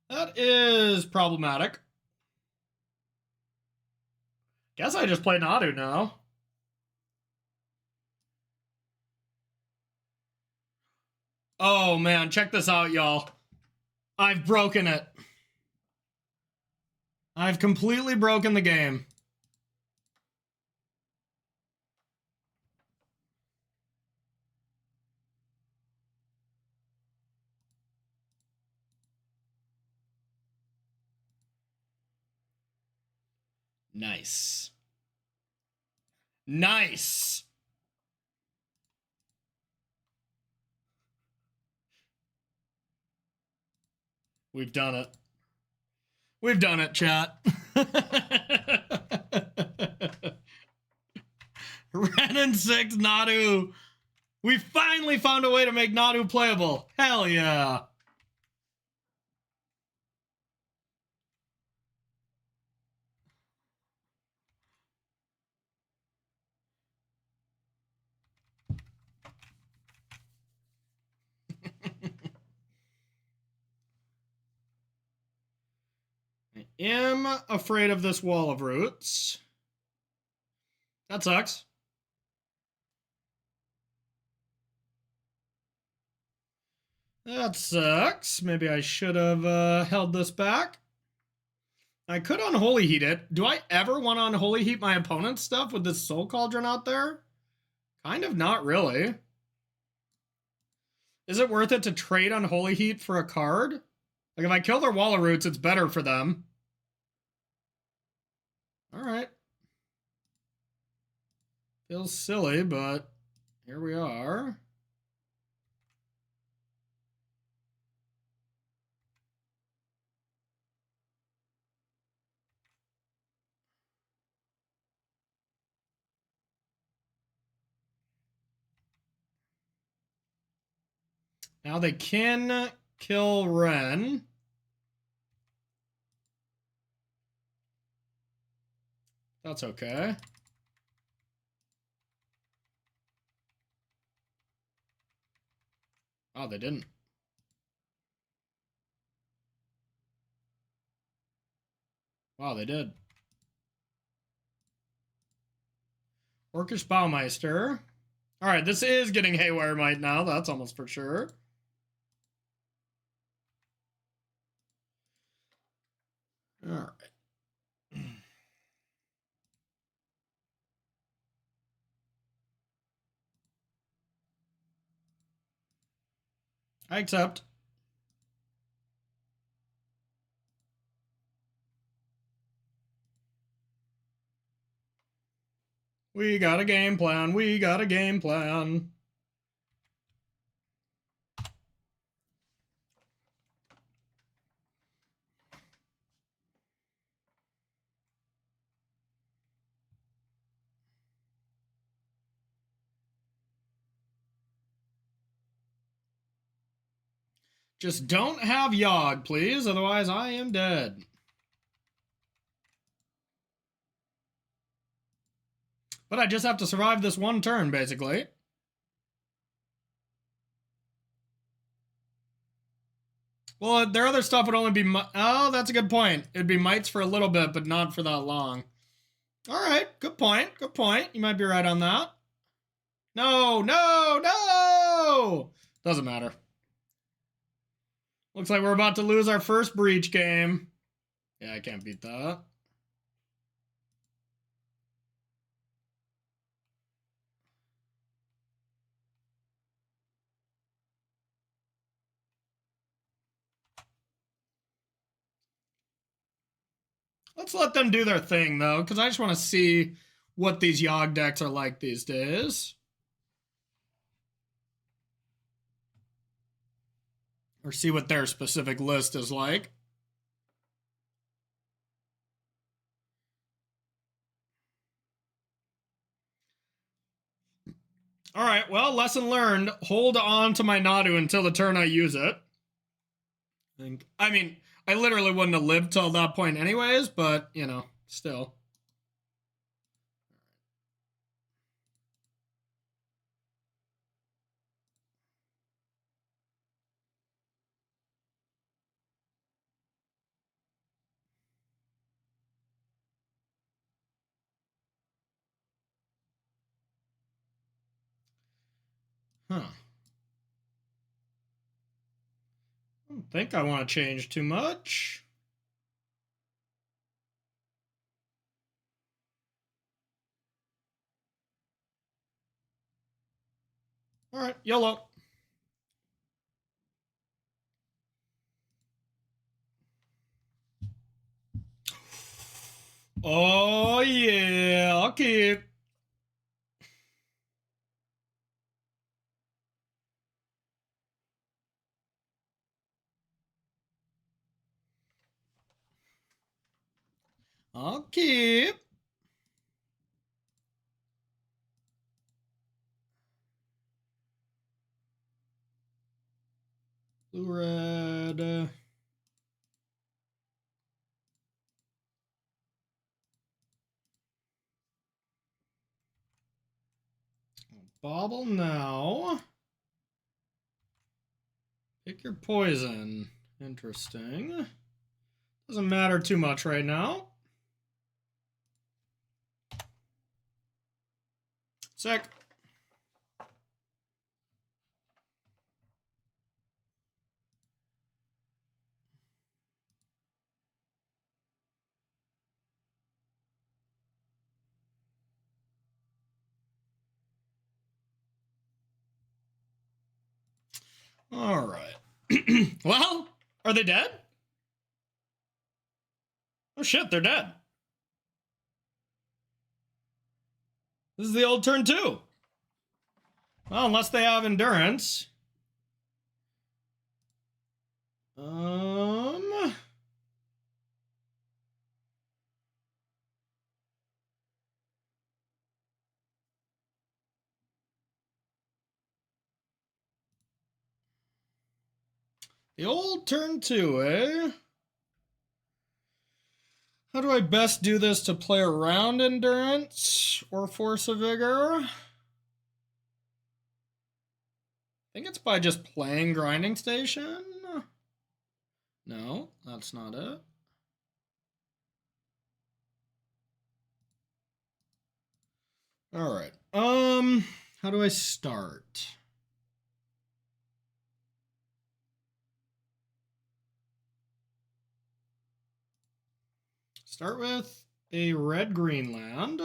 That is problematic. Guess I just play Nadu now. Oh man, check this out, y'all. I've broken it. I've completely broken the game. Nice. Nice. We've done it. We've done it, chat. Ren and 6 Nadu. We finally found a way to make Nadu playable. Hell yeah. I am afraid of this wall of roots. That sucks. That sucks. Maybe I should have held this back. I could unholy heat it. Do I ever want to unholy heat my opponent's stuff with this Soul Cauldron out there? Kind of not really. Is it worth it to trade unholy heat for a card? Like if I kill their wall of roots, it's better for them. All right. Feels silly, but here we are. Now they can kill Ren. That's okay. Oh, they didn't. Wow, they did. Orcish Baumeister. All right, this is getting Haywire Might now. That's almost for sure. All right. I accept. We got a game plan. We got a game plan. Just don't have Yogg, please. Otherwise, I am dead. But I just have to survive this one turn, basically. Well, their other stuff would only be... Oh, that's a good point. It'd be mites for a little bit, but not for that long. All right, good point. Good point. You might be right on that. No, no, no! Doesn't matter. Looks like we're about to lose our first Breach game. Yeah, I can't beat that. Let's let them do their thing, though, because I just want to see what these Yogg decks are like these days. Or see what their specific list is like. All right, well, lesson learned. Hold on to my Nadu until the turn I use it. I mean, I literally wouldn't have lived till that point anyways, but, you know, still. Huh. I don't think I want to change too much. All right, YOLO. Oh, yeah, I'll keep. I'll keep. Blue, red. Bobble now. Pick your poison. Interesting. Doesn't matter too much right now. Sick. All right. Well, are they dead? Oh shit, they're dead. This is the old turn 2. Well, unless they have endurance. The old turn 2, eh? How do I best do this to play around endurance or force of vigor? I think it's by just playing grinding station. No, that's not it. All right. How do I start? Start with a red-green land.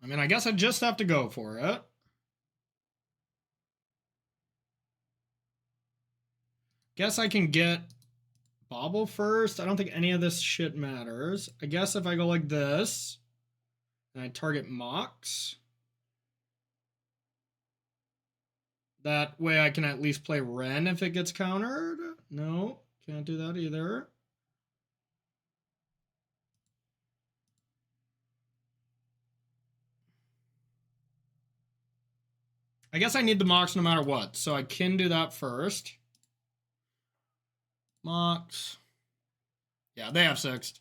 I mean, I guess I just have to go for it. Guess I can get Bobble first. I don't think any of this shit matters. I guess if I go like this, and I target Mox, that way I can at least play Ren if it gets countered. No, can't do that either. I guess I need the Mox no matter what, so I can do that first. Mox. Yeah, they have sixth.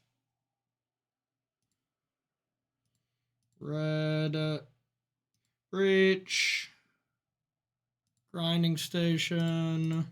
Red. Breach. Grinding station.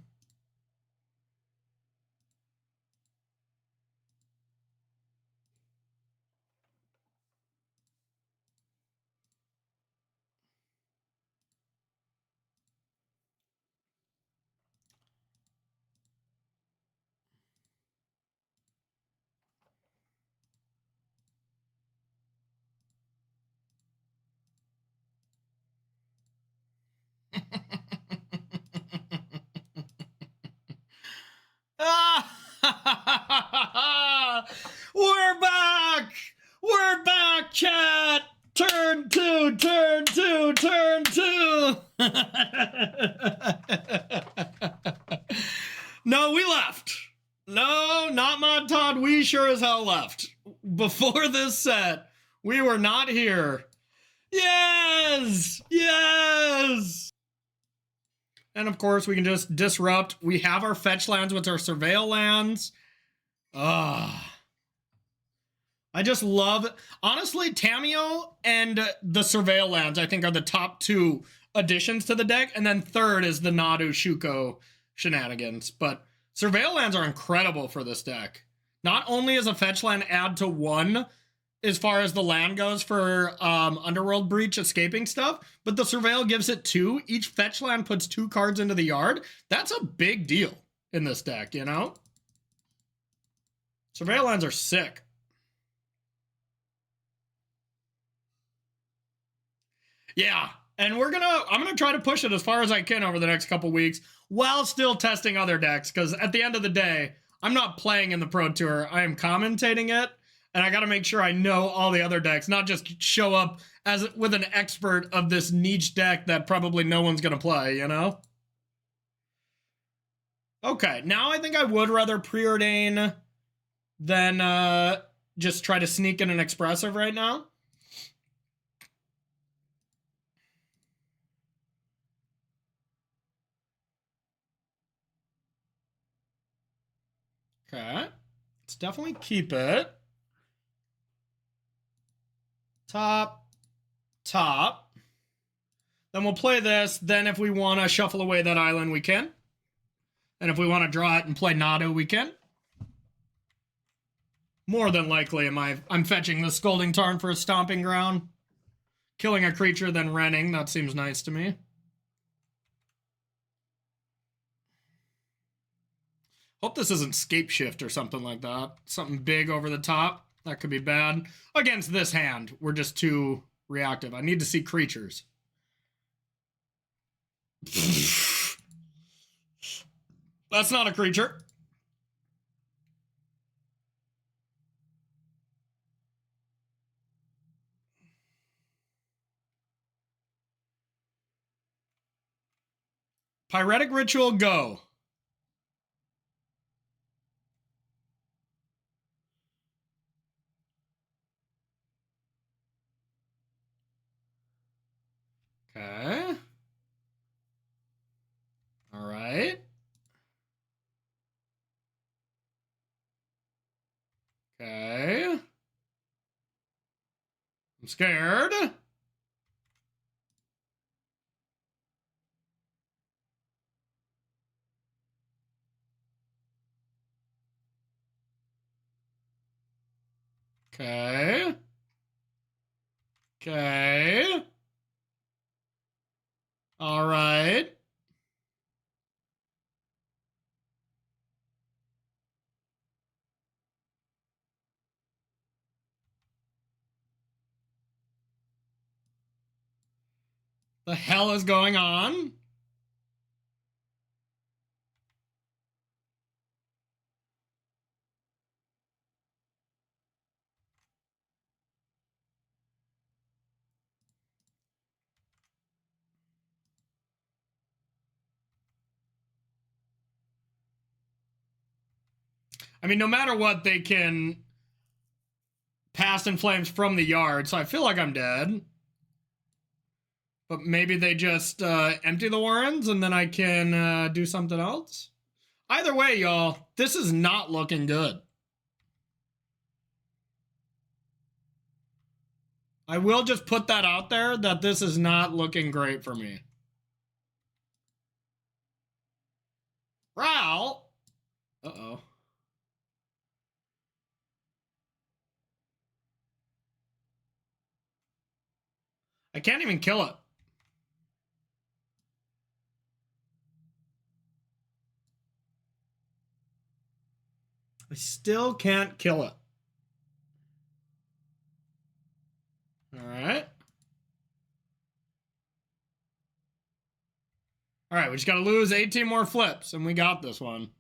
We're back! We're back, chat! Turn two, turn two, turn two! No, we left. No, not Mod Todd. We sure as hell left. Before this set, we were not here. Yes! Yes! And of course, we can just disrupt. We have our fetch lands with our surveil lands. I just love, honestly, Tamiyo and the surveil lands, I think, are the top two additions to the deck. And then third is the Nadu Shuko shenanigans. But surveil lands are incredible for this deck. Not only is a fetch land add to 1 as far as the land goes for Underworld Breach escaping stuff, but the surveil gives it 2. Each fetch land puts 2 cards into the yard. That's a big deal in this deck, you know? Surveil lands are sick. Yeah, and I'm gonna try to push it as far as I can over the next couple weeks while still testing other decks, because at the end of the day, I'm not playing in the Pro Tour. I am commentating it, and I gotta make sure I know all the other decks, not just show up as with an expert of this niche deck that probably no one's gonna play, you know? Okay, now I think I would rather preordain than just try to sneak in an expressive right now. Okay, let's definitely keep it. Top. Then we'll play this. Then if we want to shuffle away that island, we can. And if we want to draw it and play Nadu, we can. More than likely, I'm fetching the Scolding Tarn for a stomping ground. Killing a creature, then renting. That seems nice to me. Hope this isn't Scape Shift or something like that. Something big over the top. That could be bad. Against this hand, we're just too reactive. I need to see creatures. That's not a creature. Pyretic Ritual, go. Okay. All right. Okay. I'm scared. Okay. Okay. All right. The hell is going on? I mean, no matter what, they can Past in Flames from the yard, so I feel like I'm dead. But maybe they just empty the Warrens and then I can do something else. Either way, y'all, this is not looking good. I will just put that out there that this is not looking great for me. Ral. Uh-oh. I can't even kill it. I still can't kill it. All right. All right, we just got to lose 18 more flips, and we got this one.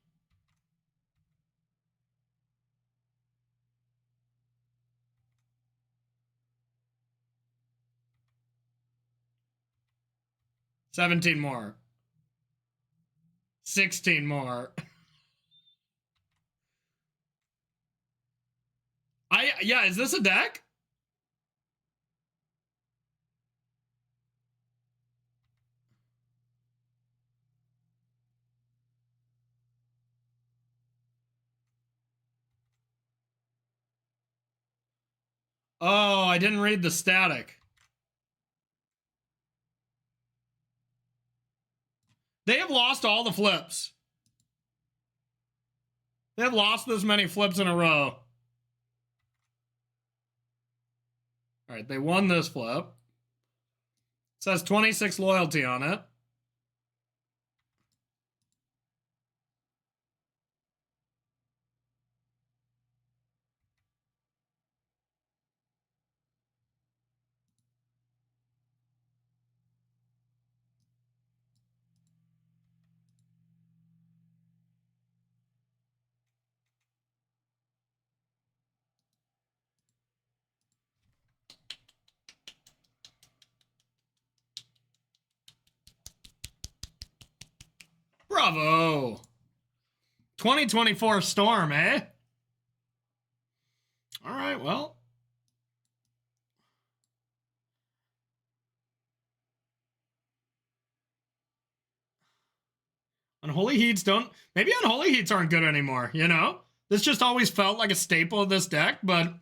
17 more. 16 more. Yeah, is this a deck? Oh, I didn't read the static. They have lost all the flips. They have lost this many flips in a row. All right, they won this flip. It says 26 loyalty on it. Bravo. 2024 Storm, eh? All right, well. Unholy Heats don't... Maybe Unholy Heats aren't good anymore, you know? This just always felt like a staple of this deck, but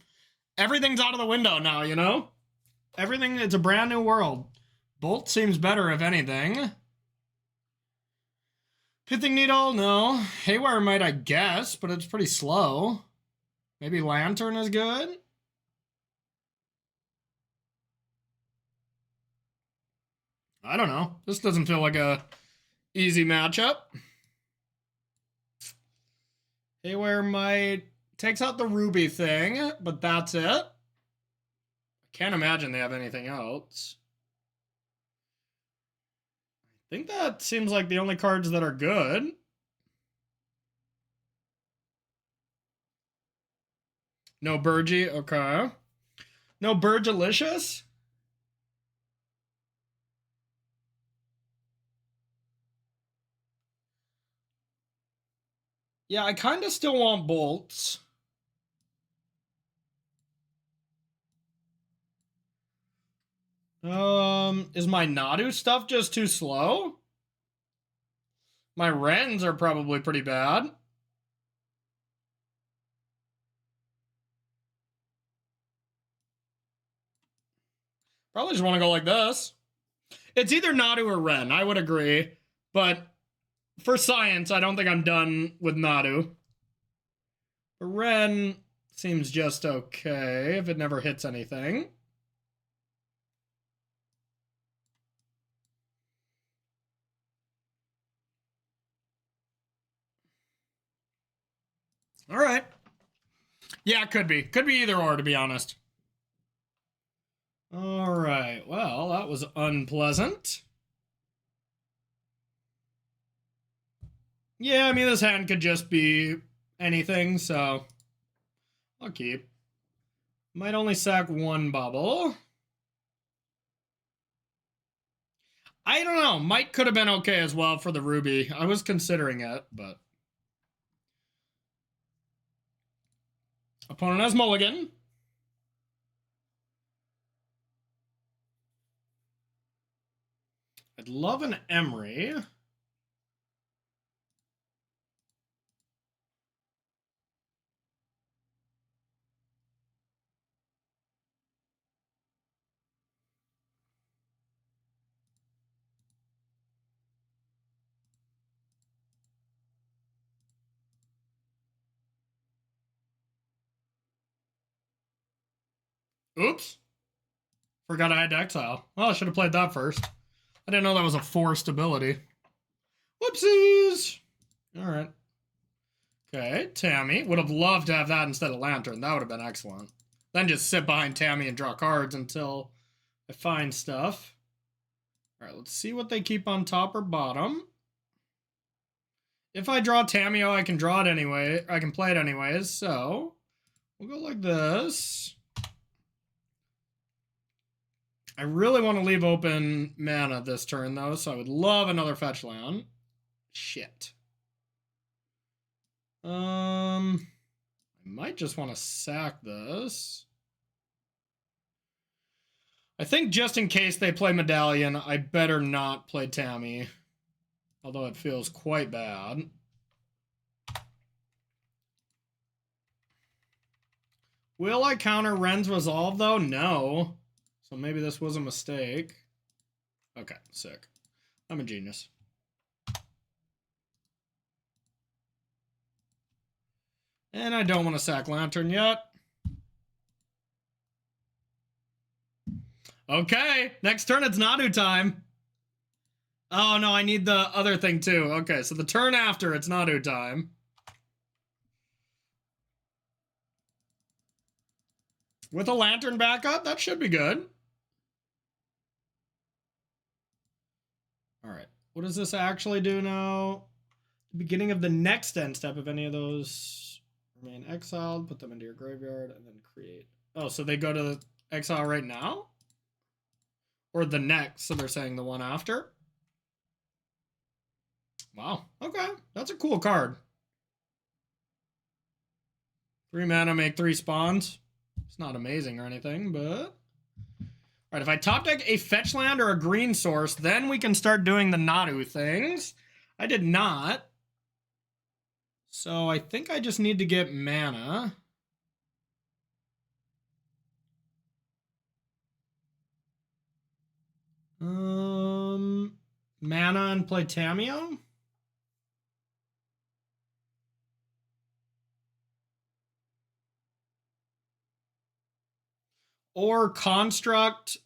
everything's out of the window now, you know? Everything, it's a brand new world. Bolt seems better, if anything. Pithing Needle, no. Haywire might, I guess, but it's pretty slow. Maybe Lantern is good? I don't know. This doesn't feel like a easy matchup. Haywire might... Takes out the Ruby thing, but that's it. I can't imagine they have anything else. I think that seems like the only cards that are good. No Burgie, okay. No Burgelicious? Yeah, I kind of still want bolts. Is my Nadu stuff just too slow? My Wrens are probably pretty bad. Probably just want to go like this. It's either Nadu or Wren, I would agree. But for science, I don't think I'm done with Nadu. But Wren seems just okay if it never hits anything. All right. Yeah, it could be. Could be either or, to be honest. All right. Well, that was unpleasant. Yeah, I mean, this hand could just be anything, so I'll keep. Might only sack one bubble. I don't know. Might could have been okay as well for the Ruby. I was considering it, but... Opponent has mulligan. I'd love an Emery. Oops. Forgot I had to exile. Well, I should have played that first. I didn't know that was a forced ability. Whoopsies! Alright. Okay, Tammy. Would have loved to have that instead of Lantern. That would have been excellent. Then just sit behind Tammy and draw cards until I find stuff. Alright, let's see what they keep on top or bottom. If I draw Tamio, I can draw it anyway. I can play it anyways, so we'll go like this. I really want to leave open mana this turn, though, so I would love another fetch land. Shit. I might just want to sack this. I think just in case they play Medallion, I better not play Tammy. Although it feels quite bad. Will I counter Ren's Resolve, though? No. So maybe this was a mistake. Okay, sick. I'm a genius. And I don't want to sack Lantern yet. Okay, next turn it's Nadu time. Oh no, I need the other thing too. Okay, so the turn after it's Nadu time. With a Lantern backup, that should be good. All right, what does this actually do now? The beginning of the next end step, if any of those remain exiled, put them into your graveyard and then create. Oh, so they go to exile right now? Or the next, so they're saying the one after? Wow, okay, that's a cool card. 3 mana, make 3 spawns. It's not amazing or anything, but... Alright, if I top deck a fetch land or a green source, then we can start doing the Nadu things. I did not. So I think I just need to get mana. Mana and play Tamiyo? Or Construct,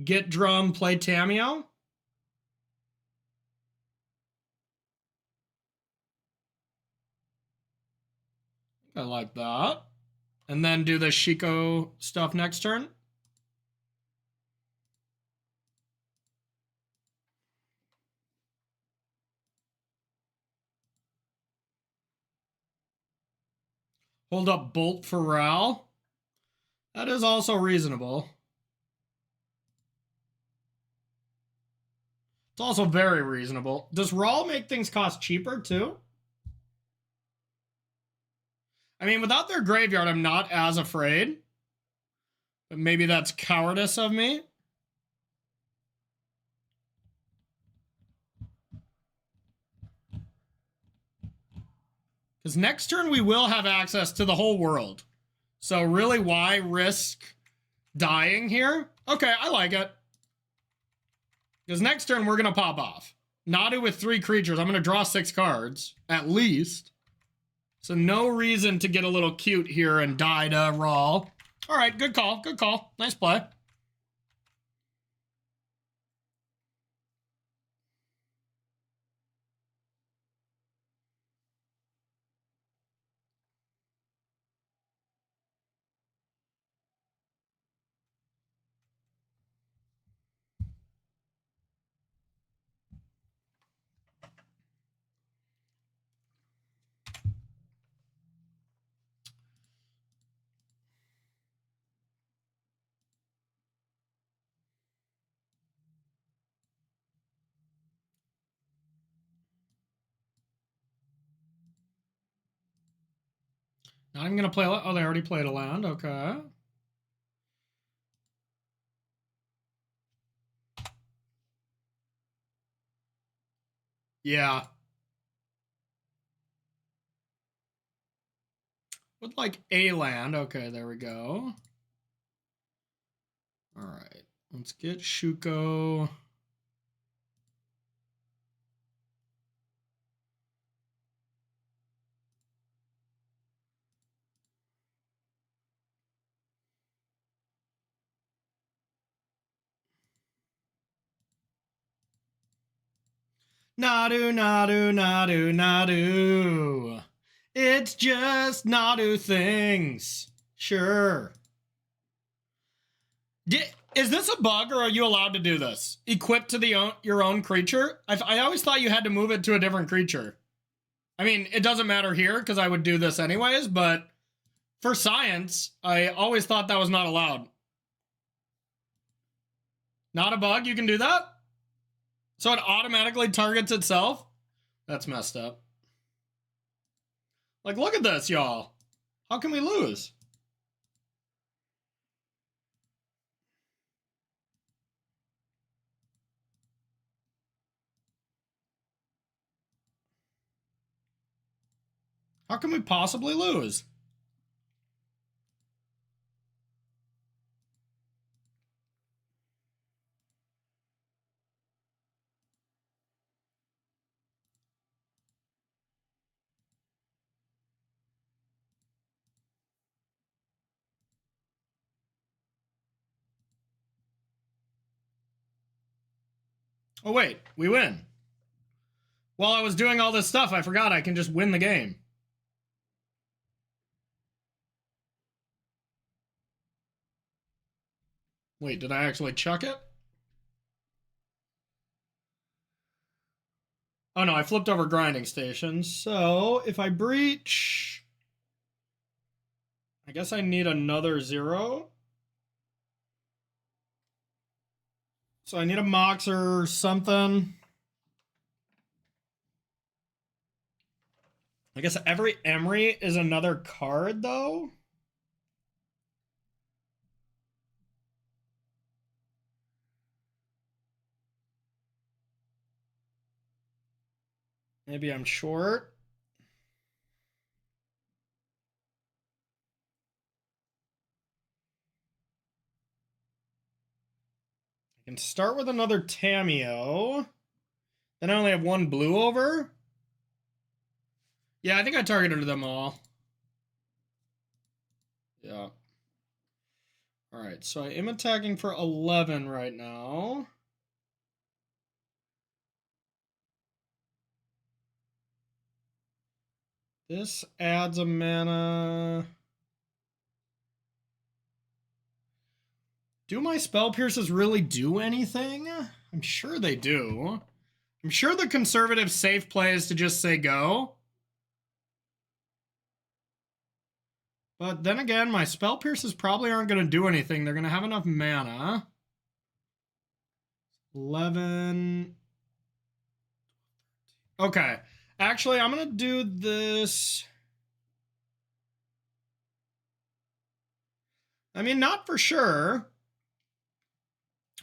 get Drum, play Tamiyo? I like that. And then do the Shiko stuff next turn. Hold up Bolt for Ral. That is also reasonable. It's also very reasonable. Does Ral make things cost cheaper too? I mean, without their graveyard, I'm not as afraid. But maybe that's cowardice of me. Because next turn we will have access to the whole world. So really, why risk dying here? Okay, I like it. Because next turn we're going to pop off. Nadu with 3 creatures. I'm going to draw 6 cards, at least. So no reason to get a little cute here and die to Ral. All right, good call, good call. Nice play. Now I'm going to play... Oh, they already played a land. Okay. Yeah. With like a land. Okay, there we go. All right. Let's get Shuko. Nadu, Nadu, Nadu, Nadu. It's just Nadu things. Sure. Is this a bug, or are you allowed to do this? Equip to your own creature? I always thought you had to move it to a different creature. I mean, it doesn't matter here, because I would do this anyways, but for science, I always thought that was not allowed. Not a bug, you can do that? So it automatically targets itself? That's messed up. Like, look at this, y'all. How can we lose? How can we possibly lose? Oh, wait, we win. While I was doing all this stuff, I forgot I can just win the game. Wait, did I actually chuck it? Oh no, I flipped over grinding stations. So if I breach, I guess I need another 0. So I need a Mox or something. I guess every Emery is another card, though. Maybe I'm short. I can start with another Tameo. Then I only have one blue over. Yeah, I think I targeted them all. Yeah. Alright, so I am attacking for 11 right now. This adds a mana. Do my spell pierces really do anything? I'm sure they do. I'm sure the conservative safe play is to just say go. But then again, my spell pierces probably aren't going to do anything. They're going to have enough mana. 11. Okay. Actually, I'm going to do this. I mean, not for sure.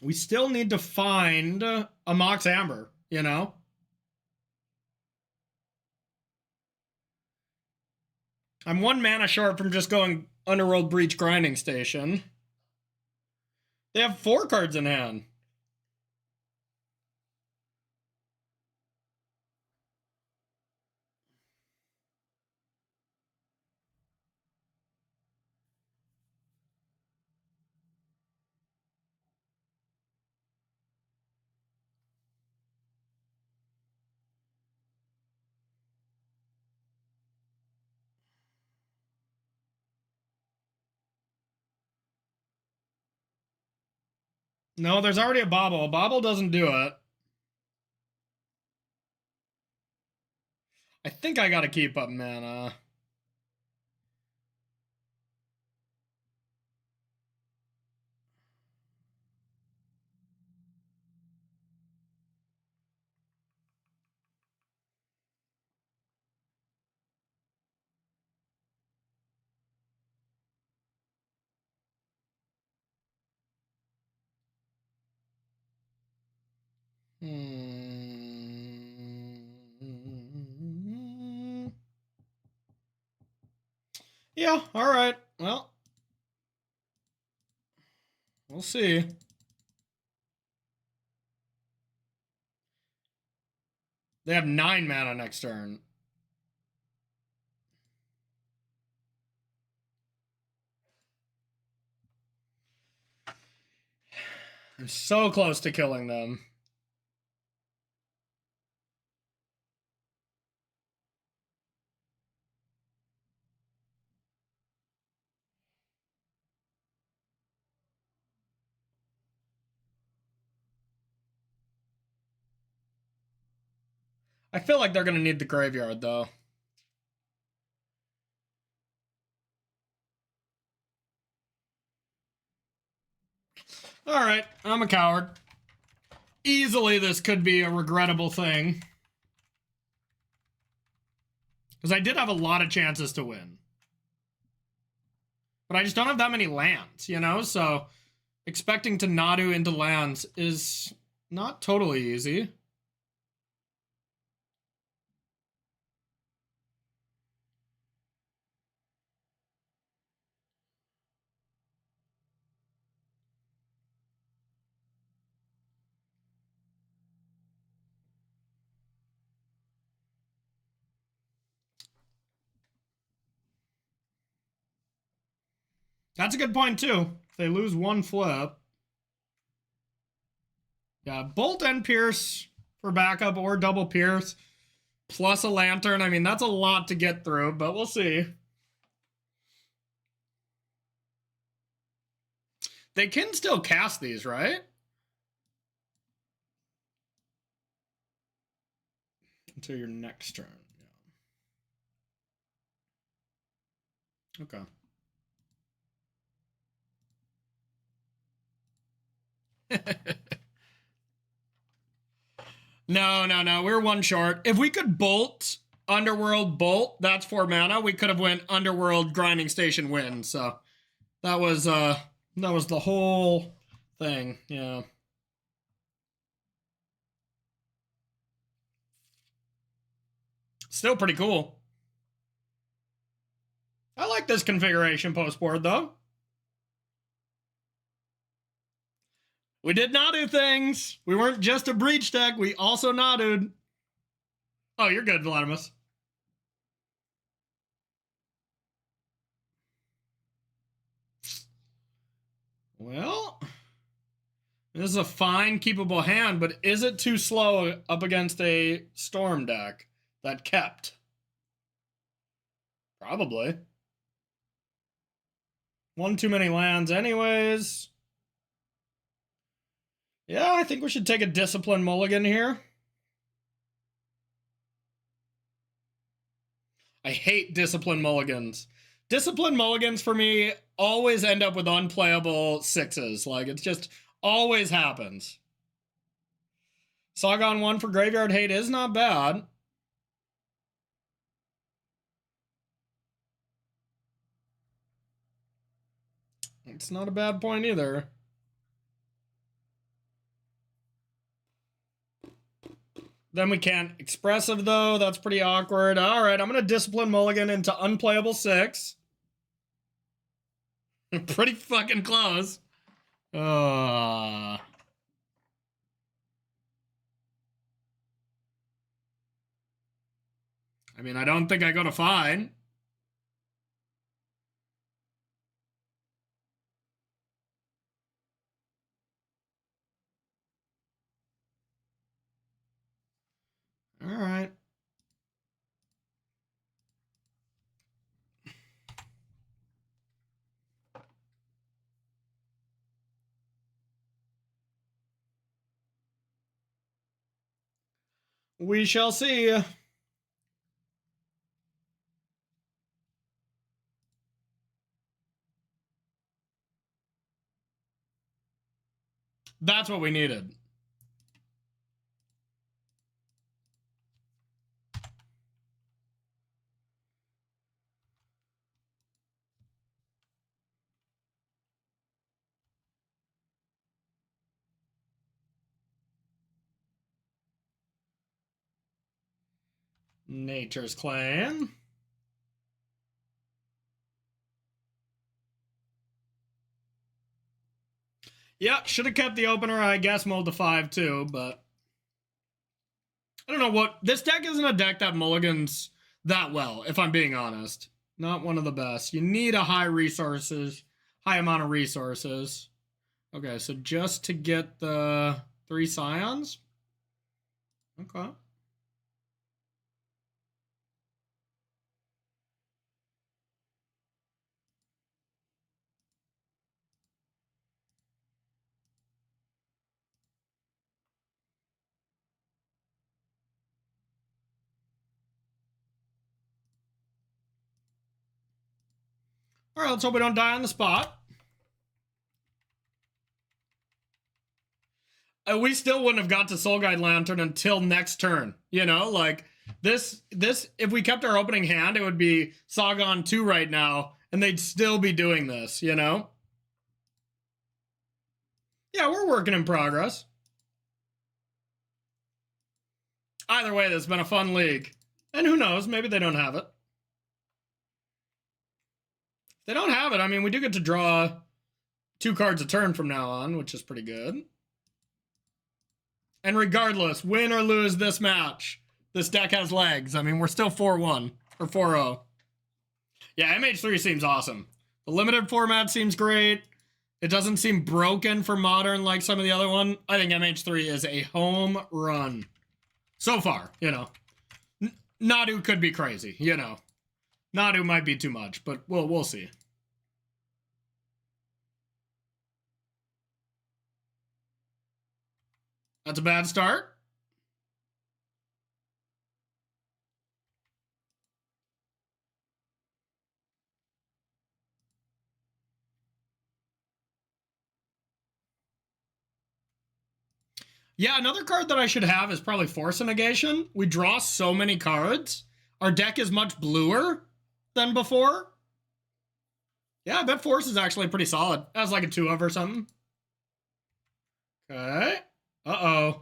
We still need to find a Mox Amber, you know? I'm 1 mana short from just going Underworld Breach Grinding Station. They have 4 cards in hand. No, there's already a Bobble. A Bobble doesn't do it. I think I gotta keep up mana. Yeah, alright. Well, we'll see. They have 9 mana next turn. I'm so close to killing them. I feel like they're gonna need the graveyard, though. Alright, I'm a coward. easily this could be a regrettable thing. Because I did have a lot of chances to win. But I just don't have that many lands, you know? So expecting to Nadu into lands is not totally easy. That's a good point, too. If they lose one flip. Yeah, Bolt and Pierce for backup or double Pierce, plus a Lantern. I mean, that's a lot to get through, but we'll see. They can still cast these, right? Until your next turn. Yeah. Okay. No. We're one short. If we could bolt Underworld Bolt, that's 4 mana. We could have went Underworld Grinding Station win. So that was the whole thing. Yeah. Still pretty cool. I like this configuration post board though. We did Nadu things. We weren't just a breach deck. We also Nadu'd. Oh, you're good, Vladimus. Well, this is a fine, keepable hand, but is it too slow up against a Storm deck that kept? Probably. One too many lands anyways. Yeah, I think we should take a Discipline mulligan here. I hate Discipline mulligans. Discipline mulligans for me always end up with unplayable 6s. Like, it just always happens. Saga on 1 for Graveyard Hate is not bad. It's not a bad point either. Then we can't Expressive, though. That's pretty awkward. All right, I'm going to Discipline mulligan into unplayable 6. Pretty fucking close. I mean, I don't think I go to fine. All right. We shall see. That's what we needed. Nature's Claim. Yeah, should have kept the opener. I guess mulled to 5 too, but I don't know what. This deck isn't a deck that mulligans that well, if I'm being honest. Not one of the best. You need a high amount of resources. Okay, so just to get the 3 Scions? Okay. All right, let's hope we don't die on the spot. we still wouldn't have got to Soul Guide Lantern until next turn. You know, like this, if we kept our opening hand, it would be Saga 2 right now, and they'd still be doing this, you know? Yeah, we're working in progress. Either way, this has been a fun league. And who knows, maybe they don't have it. If they don't have it, I mean, we do get to draw 2 cards a turn from now on, which is pretty good. And regardless, win or lose this match, this deck has legs. I mean, we're still 4-1 or 4-0. Yeah, MH3 seems awesome. The limited format seems great. It doesn't seem broken for Modern like some of the other one. I think MH3 is a home run. So far, you know. Nadu could be crazy, you know. Nadu might be too much, but we'll see. That's a bad start. Yeah, another card that I should have is probably Force of Negation. We draw so many cards. Our deck is much bluer than before. Yeah, I bet Force is actually pretty solid. It has like a 2-of or something. Okay. Uh-oh.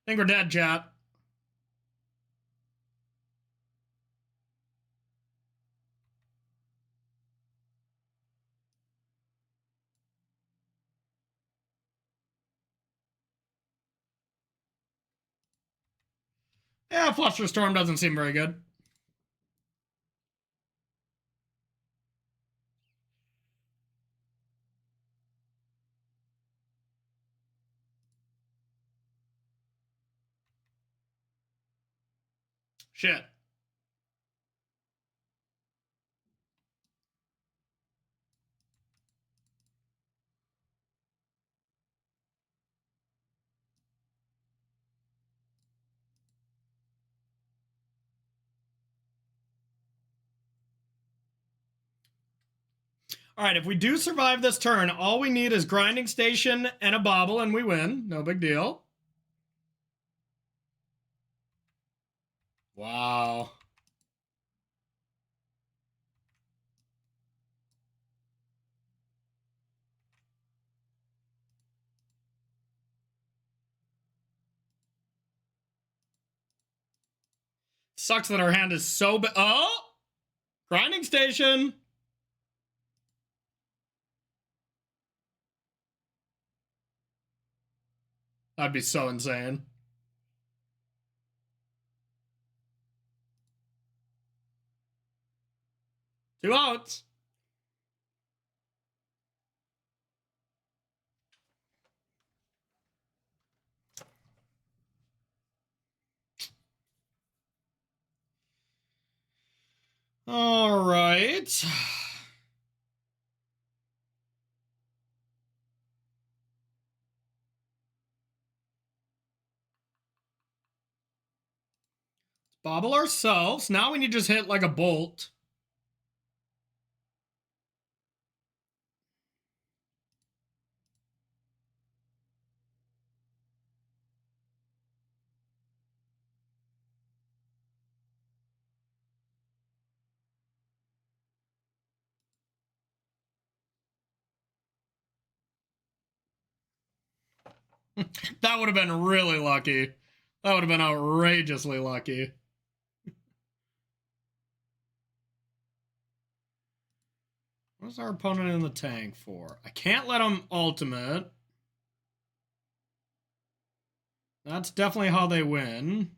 I think we're dead, chat. Yeah, Fluster Storm doesn't seem very good. Shit. All right, if we do survive this turn, all we need is Grinding Station and a Bobble, and we win. No big deal. Wow. Sucks that our hand is so bad. Oh! Grinding Station. That'd be so insane. Two outs. All right. Bobble ourselves. Now we need to just hit like a bolt. That would have been really lucky. That would have been outrageously lucky. What's our opponent in the tank for? I can't let him ultimate. That's definitely how they win.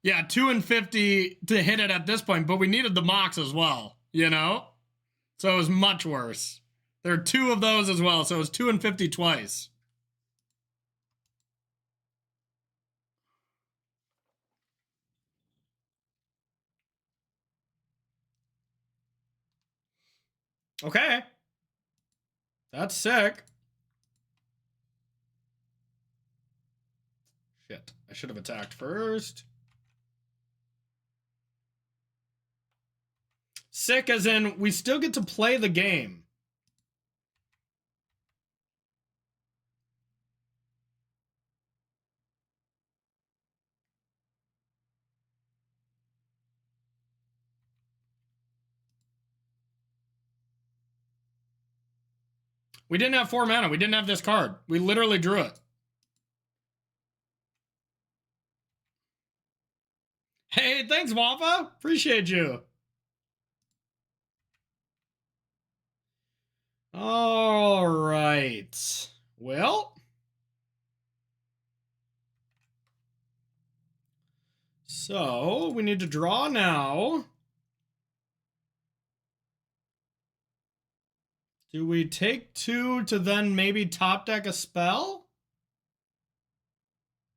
Yeah, 2 and 50 to hit it at this point, but we needed the Mox as well, you know? So it was much worse. There are 2 of those as well, so it was 2 and 50 twice. Okay. That's sick. Shit. I should have attacked first. Sick as in we still get to play the game. We didn't have 4 mana. We didn't have this card. We literally drew it. Hey, thanks, Wafa. Appreciate you. All right. Well. So, we need to draw now. Do we take 2 to then maybe top deck a spell?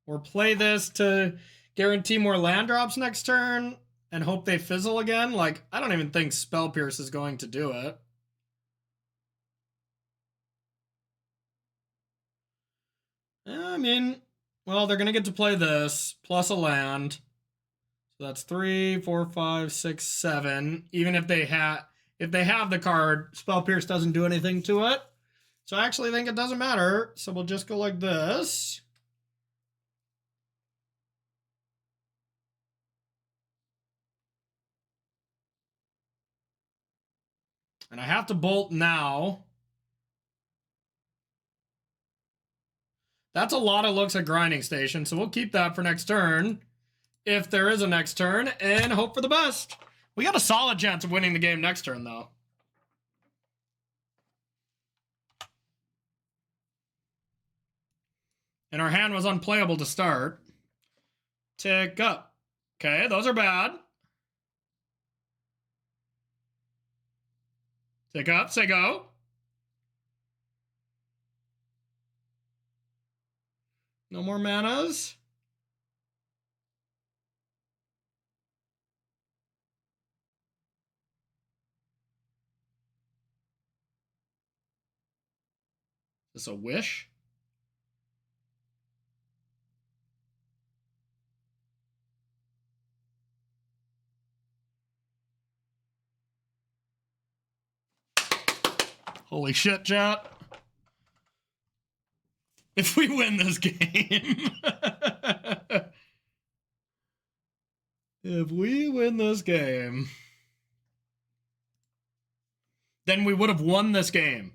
Or play this to guarantee more land drops next turn and hope they fizzle again? Like, I don't even think Spell Pierce is going to do it. I mean, well, they're going to get to play this plus a land. So that's 3, 4, 5, 6, 7. Even if they have the card, Spell Pierce doesn't do anything to it. So I actually think it doesn't matter. So we'll just go like this. And I have to bolt now. That's a lot of looks at Grinding Station, so we'll keep that for next turn, if there is a next turn, and hope for the best. We got a solid chance of winning the game next turn, though. And our hand was unplayable to start. Tick up. Okay, those are bad. Tick up, say go. No more manas. Is this a wish? Holy shit, chat. If we win this game. If we win this game, then we would have won this game.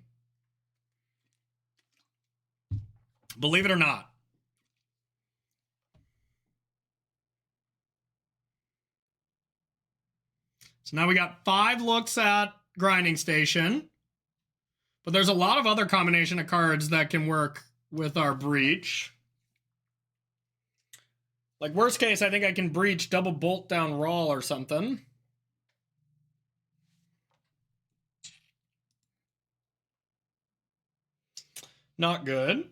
Believe it or not. So now we got 5 looks at Grinding Station. But there's a lot of other combination of cards that can work with our Breach. Like, worst case, I think I can Breach, double bolt down Raw or something. Not good.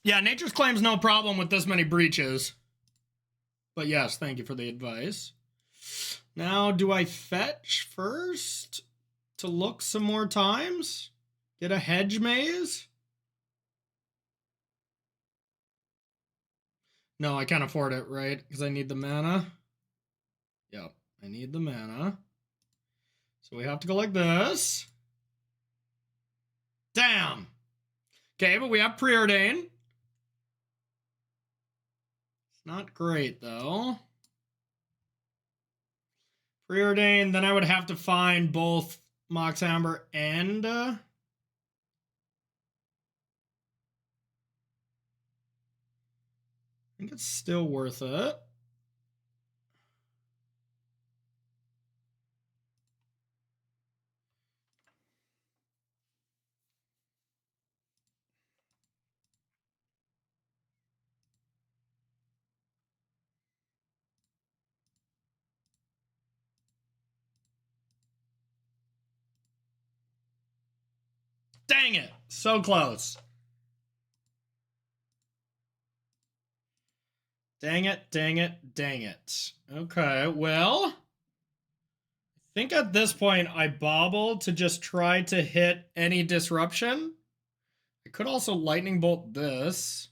Yeah, Nature's Claim's no problem with this many breaches. But yes, thank you for the advice. Now, do I fetch first to look some more times? Get a Hedge Maze? No, I can't afford it, right? Because I need the mana. Yep, I need the mana. So we have to go like this. Damn. Okay, but we have Preordain. It's not great, though. Preordain, then I would have to find both Mox Amber and... I think it's still worth it. Dang it. So close. Dang it, dang it, dang it. Okay, well, I think at this point I bobble to just try to hit any disruption. I could also lightning bolt this.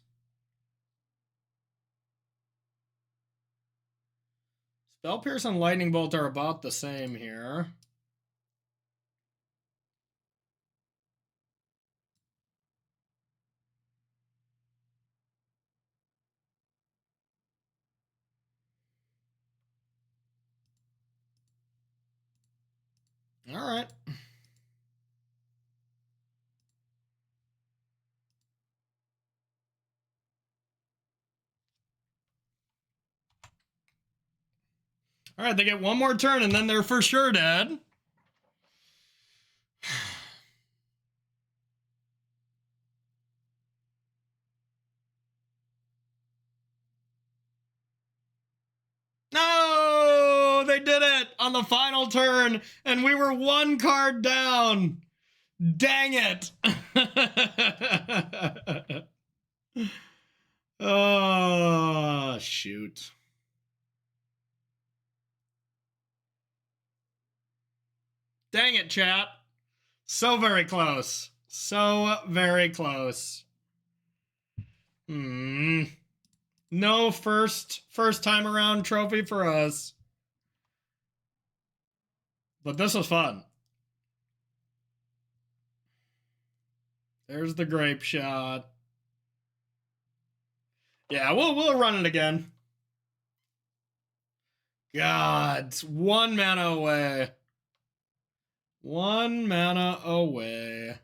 Spell Pierce and Lightning Bolt are about the same here. All right. All right, they get one more turn and then they're for sure dead. No, they did it on the final turn, and we were one card down. Dang it. Oh, shoot. Dang it, chat. So very close. So very close. No first time around trophy for us. But this was fun. There's the grape shot. Yeah, we'll run it again. God, it's 1 mana away. 1 mana away.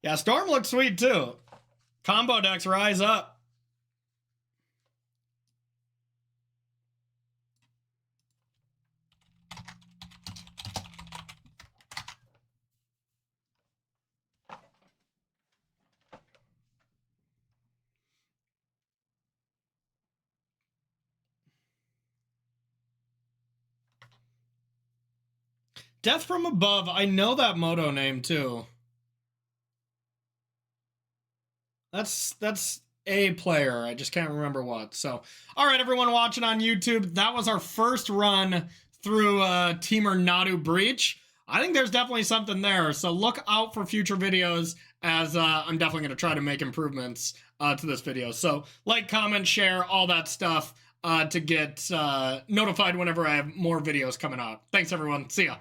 Yeah, Storm looks sweet too. Combo decks rise up. Death from Above, I know that Moto name too. That's a player. I just can't remember what. So, all right, everyone watching on YouTube, that was our first run through TEMUR Nadu Breach. I think there's definitely something there. So look out for future videos, as I'm definitely going to try to make improvements to this video. So like, comment, share, all that stuff to get notified whenever I have more videos coming out. Thanks, everyone. See ya.